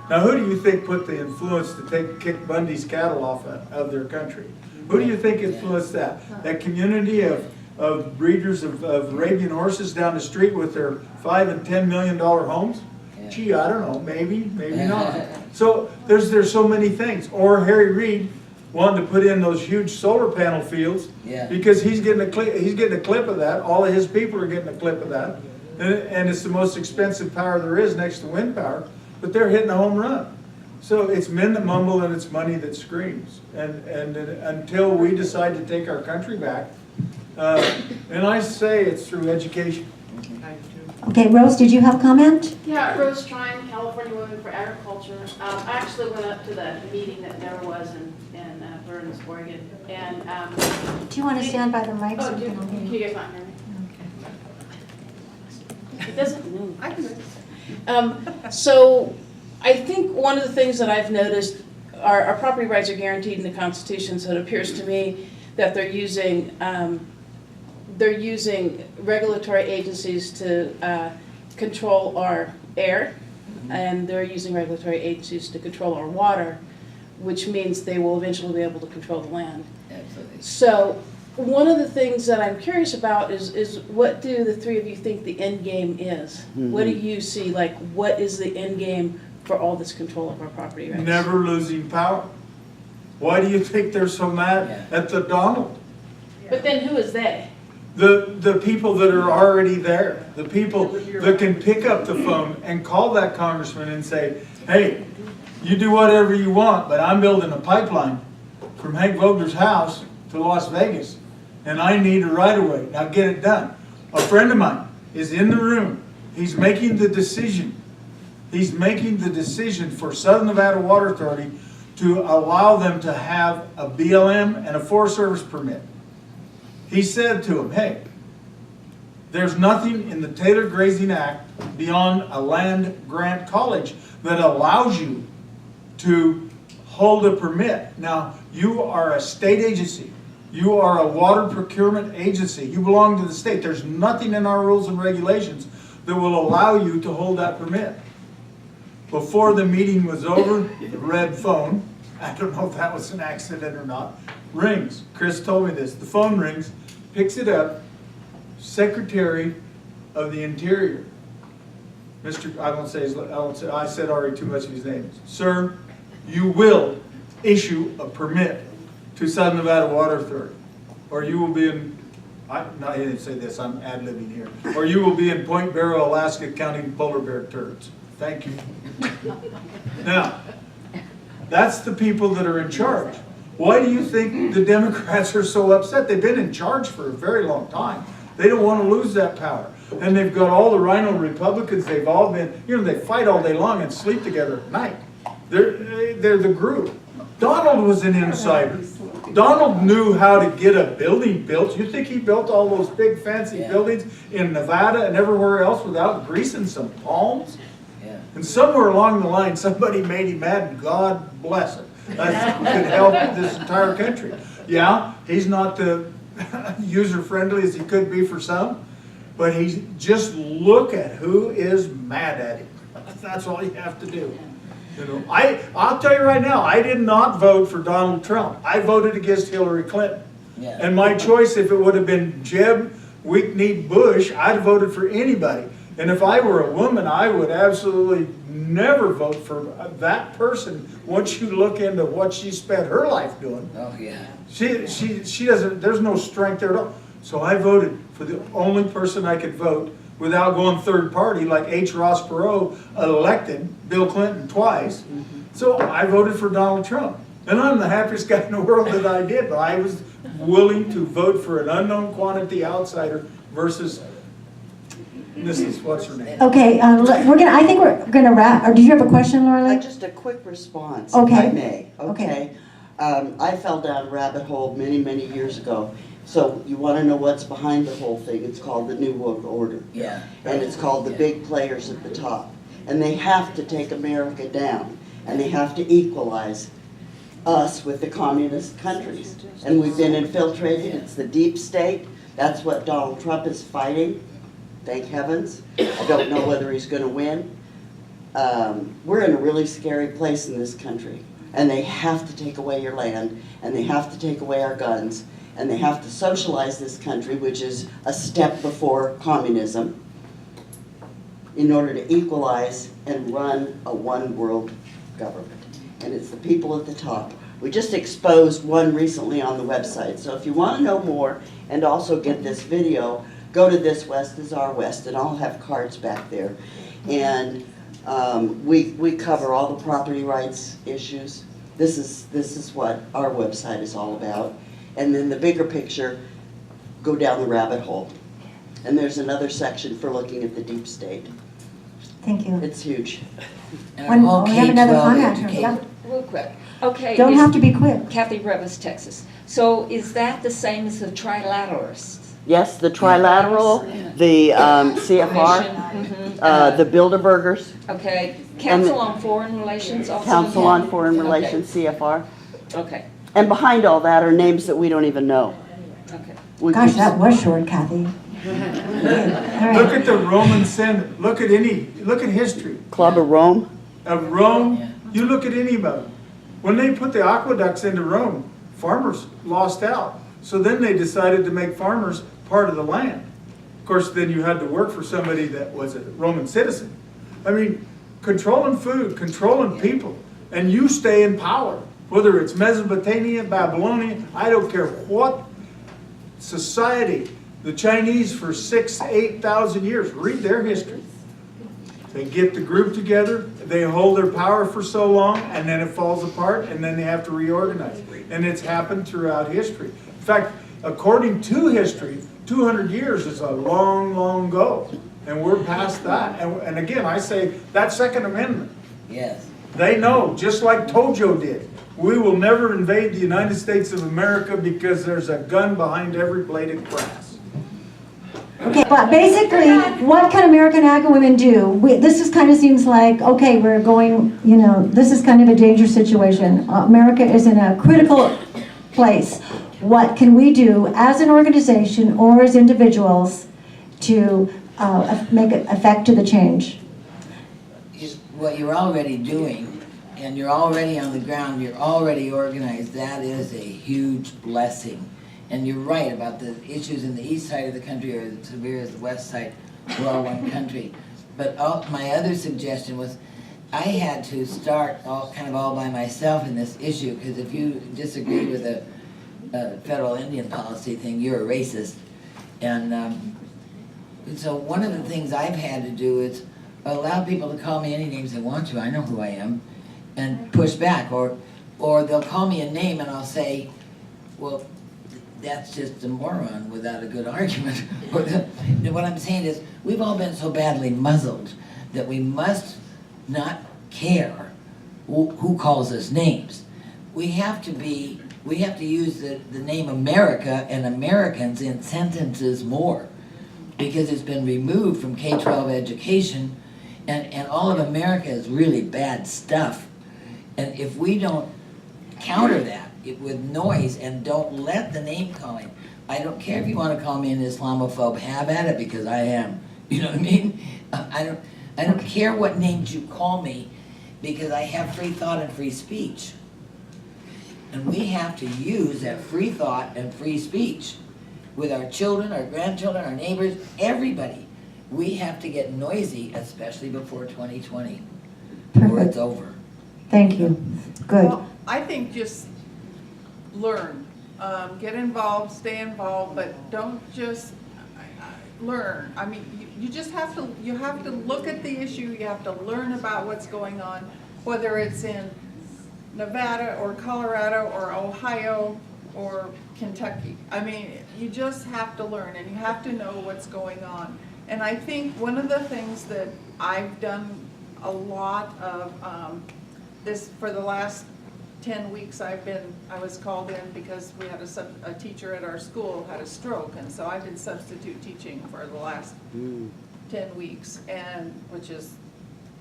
Now, who do you think put the influence to kick Bundy's cattle off of their country? Who do you think influenced that? That community of breeders of Arabian horses down the street with their $5 and $10 million homes? Yeah. Gee, I don't know, maybe not. So there's so many things. Or Harry Reid wanting to put in those huge solar panel fields because he's getting a clip of that. All of his people are getting a clip of that, and it's the most expensive power there is next to wind power. But they're hitting a home run. So it's men that mumble and it's money that screams. And until we decide to take our country back, and I say it's through education. Okay, Rose, did you have a comment? Yeah, Rose Trine, California Women for Agriculture. I actually went up to the meeting that never was in Burns, Oregon. And Do you want to stand by the mic? oh, can you guys not hear me? Okay. It doesn't move. I can do it. So I think one of the things that I've noticed are our property rights are guaranteed in the Constitution, so it appears to me that they're using regulatory agencies to control our air, and they're using regulatory agencies to control our water, which means they will eventually be able to control the land. Absolutely. So one of the things that I'm curious about is what do the three of you think the end game is? What do you see, like, what is the end game for all this control of our property rights? Never losing power. Why do you think they're so mad at the Donald? But then who is they? The people that are already there, the people that can pick up the phone and call that congressman and say, hey, you do whatever you want, but I'm building a pipeline from Hank Vogler's house to Las Vegas, and I need a right-of-way. Now get it done. A friend of mine is in the room. He's making the decision. He's making the decision for Southern Nevada Water Authority to allow them to have a BLM and a Forest Service permit. He said to him, hey, there's nothing in the Taylor Grazing Act beyond a land grant college that allows you to hold a permit. Now, you are a state agency. You are a water procurement agency. You belong to the state. There's nothing in our rules and regulations that will allow you to hold that permit. Before the meeting was over, the red phone, I don't know if that was an accident or not, rings. Chris told me this. The phone rings, picks it up, Secretary of the Interior. I said already too much of his name. Sir, you will issue a permit to Southern Nevada Water Authority, or you will be in, I didn't say this, I'm ad-libbing here, or you will be in Point Barrow, Alaska, counting polar bear turds. Thank you. Now, that's the people that are in charge. Why do you think the Democrats are so upset? They've been in charge for a very long time. They don't want to lose that power. And they've got all the rhino Republicans, they've all been, they fight all day long and sleep together at night. They're the group. Donald was an insider. Donald knew how to get a building built. You think he built all those big fancy buildings in Nevada and everywhere else without greasing some palms? Yeah. And somewhere along the line, somebody made him mad, and God bless him. That could help this entire country. Yeah, he's not the user-friendly as he could be for some, but he's just look at who is mad at him. That's all you have to do. I'll tell you right now, I did not vote for Donald Trump. I voted against Hillary Clinton. Yeah. And my choice, if it would have been Jeb, weak-kneed Bush, I'd have voted for anybody. And if I were a woman, I would absolutely never vote for that person once you look into what she spent her life doing. Oh, yeah. She doesn't, there's no strength there at all. So I voted for the only person I could vote without going third party, like H. Ross Perot elected Bill Clinton twice. So I voted for Donald Trump. And I'm the happiest guy in the world that I did, but I was willing to vote for an unknown quantity outsider versus Mrs. What's her name? Okay, I think we're gonna wrap, or did you have a question, Laura? Just a quick response, Okay. if I may. Okay. I fell down a rabbit hole many, many years ago. So you want to know what's behind the whole thing? It's called the New World Order. Yeah. And it's called the big players at the top. And they have to take America down. And they have to equalize us with the communist countries. And we've been infiltrated. It's the deep state. That's what Donald Trump is fighting. Thank heavens. I don't know whether he's going to win. We're in a really scary place in this country. And they have to take away your land. And they have to take away our guns. And they have to socialize this country, which is a step before communism, in order to equalize and run a one-world government. And it's the people at the top. We just exposed one recently on the website. So if you want to know more and also get this video, go to This West Is Our West, and I'll have cards back there. And we cover all the property rights issues. This is what our website is all about. And then the bigger picture, go down the rabbit hole. And there's another section for looking at the deep state. Thank you. It's huge. And all we have another K-12 comment. education. Yeah. Real quick. Okay. Don't have to be quick. Kathy Revis, Texas. So is that the same as the trilateralists? Yes, the trilateral, the CFR, the Bilderbergers. Okay. Council on Foreign Relations also? Council on Foreign Relations, CFR. Okay. And behind all that are names that we don't even know. Okay. Gosh, that was short, Kathy. All right. Look at the Roman Senate, look at history Club of Rome? of Rome, you look at any of them. When they put the aqueducts into Rome, farmers lost out. So then they decided to make farmers part of the land. Of course, then you had to work for somebody that was a Roman citizen. I mean, controlling food, controlling people, and you stay in power. Whether it's Mesopotamia, Babylonia, I don't care what society, the Chinese for 6,000 to 8,000 years, read their history. They get the group together, they hold their power for so long, and then it falls apart, and then they have to reorganize. And it's happened throughout history. In fact, according to history, 200 years is a long, long go. And we're past that. And again, I say, that Second Amendment, Yes. they know, just like Tojo did. We will never invade the United States of America because there's a gun behind every blade of grass. Okay, but basically, what can American Agri-Women do? This is kind of seems like, okay, we're going, this is kind of a dangerous situation. America is in a critical place. What can we do as an organization or as individuals to make an effect to the change? What you're already doing, and you're already on the ground, you're already organized, that is a huge blessing. And you're right about the issues in the east side of the country are as severe as the west side. We're all one country. But my other suggestion was I had to start all by myself in this issue, because if you disagree with a federal Indian policy thing, you're a racist. And so one of the things I've had to do is allow people to call me any names they want to. I know who I am. And push back. Or they'll call me a name and I'll say, well, that's just a moron without a good argument. What I'm saying is, we've all been so badly muzzled that we must not care who calls us names. We have to use the name America and Americans in sentences more, because it's been removed from K-12 education, and all of America is really bad stuff. And if we don't counter that with noise and don't let the name calling, I don't care if you want to call me an Islamophobe, have at it, because I am. You know what I mean? I don't care what names you call me, because I have free thought and free speech. And we have to use that free thought and free speech with our children, our grandchildren, our neighbors, everybody. We have to get noisy, especially before 2020, or it's over. Thank you. Good. Well, I think just learn. Get involved, stay involved, but don't just learn. I mean, you just have to, look at the issue, you have to learn about what's going on, whether it's in Nevada or Colorado or Ohio or Kentucky. I mean, you just have to learn, and you have to know what's going on. And I think one of the things that I've done a lot of this for the last 10 weeks, I was called in because we had a teacher at our school had a stroke, and so I've been substitute teaching for the last 10 weeks, and which is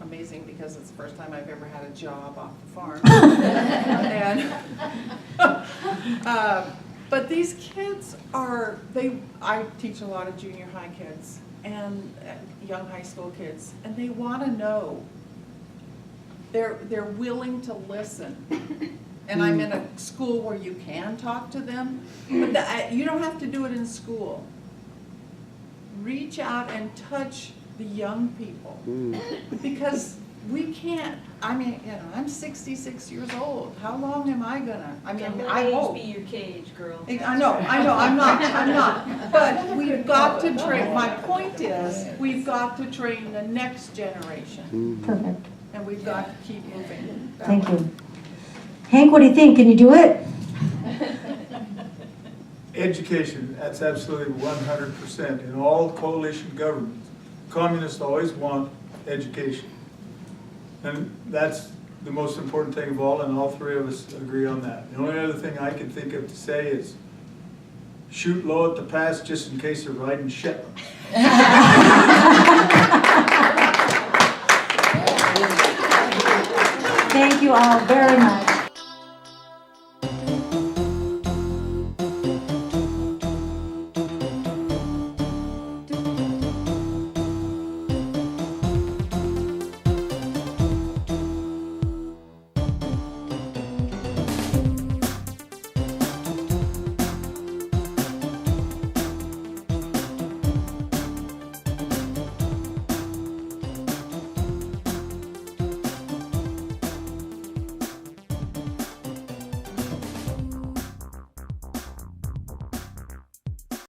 amazing because it's the first time I've ever had a job off the farm. But these kids I teach a lot of junior high kids and young high school kids, and they want to know. They're willing to listen. And I'm in a school where you can talk to them, but you don't have to do it in school. Reach out and touch the young people, because we can't. I mean, I'm 66 years old. How long am I gonna? I mean, I hope. Be your cage, girl. I know, I'm not. But we've got to train. My point is, we've got to train the next generation. Perfect. And we've got to keep moving. Thank you. Hank, what do you think? Can you do it? Education, that's absolutely 100%. In all coalition governments, communists always want education. And that's the most important thing of all, and all three of us agree on that. The only other thing I can think of to say is shoot low at the pass just in case they're riding shepherds. Thank you all very much.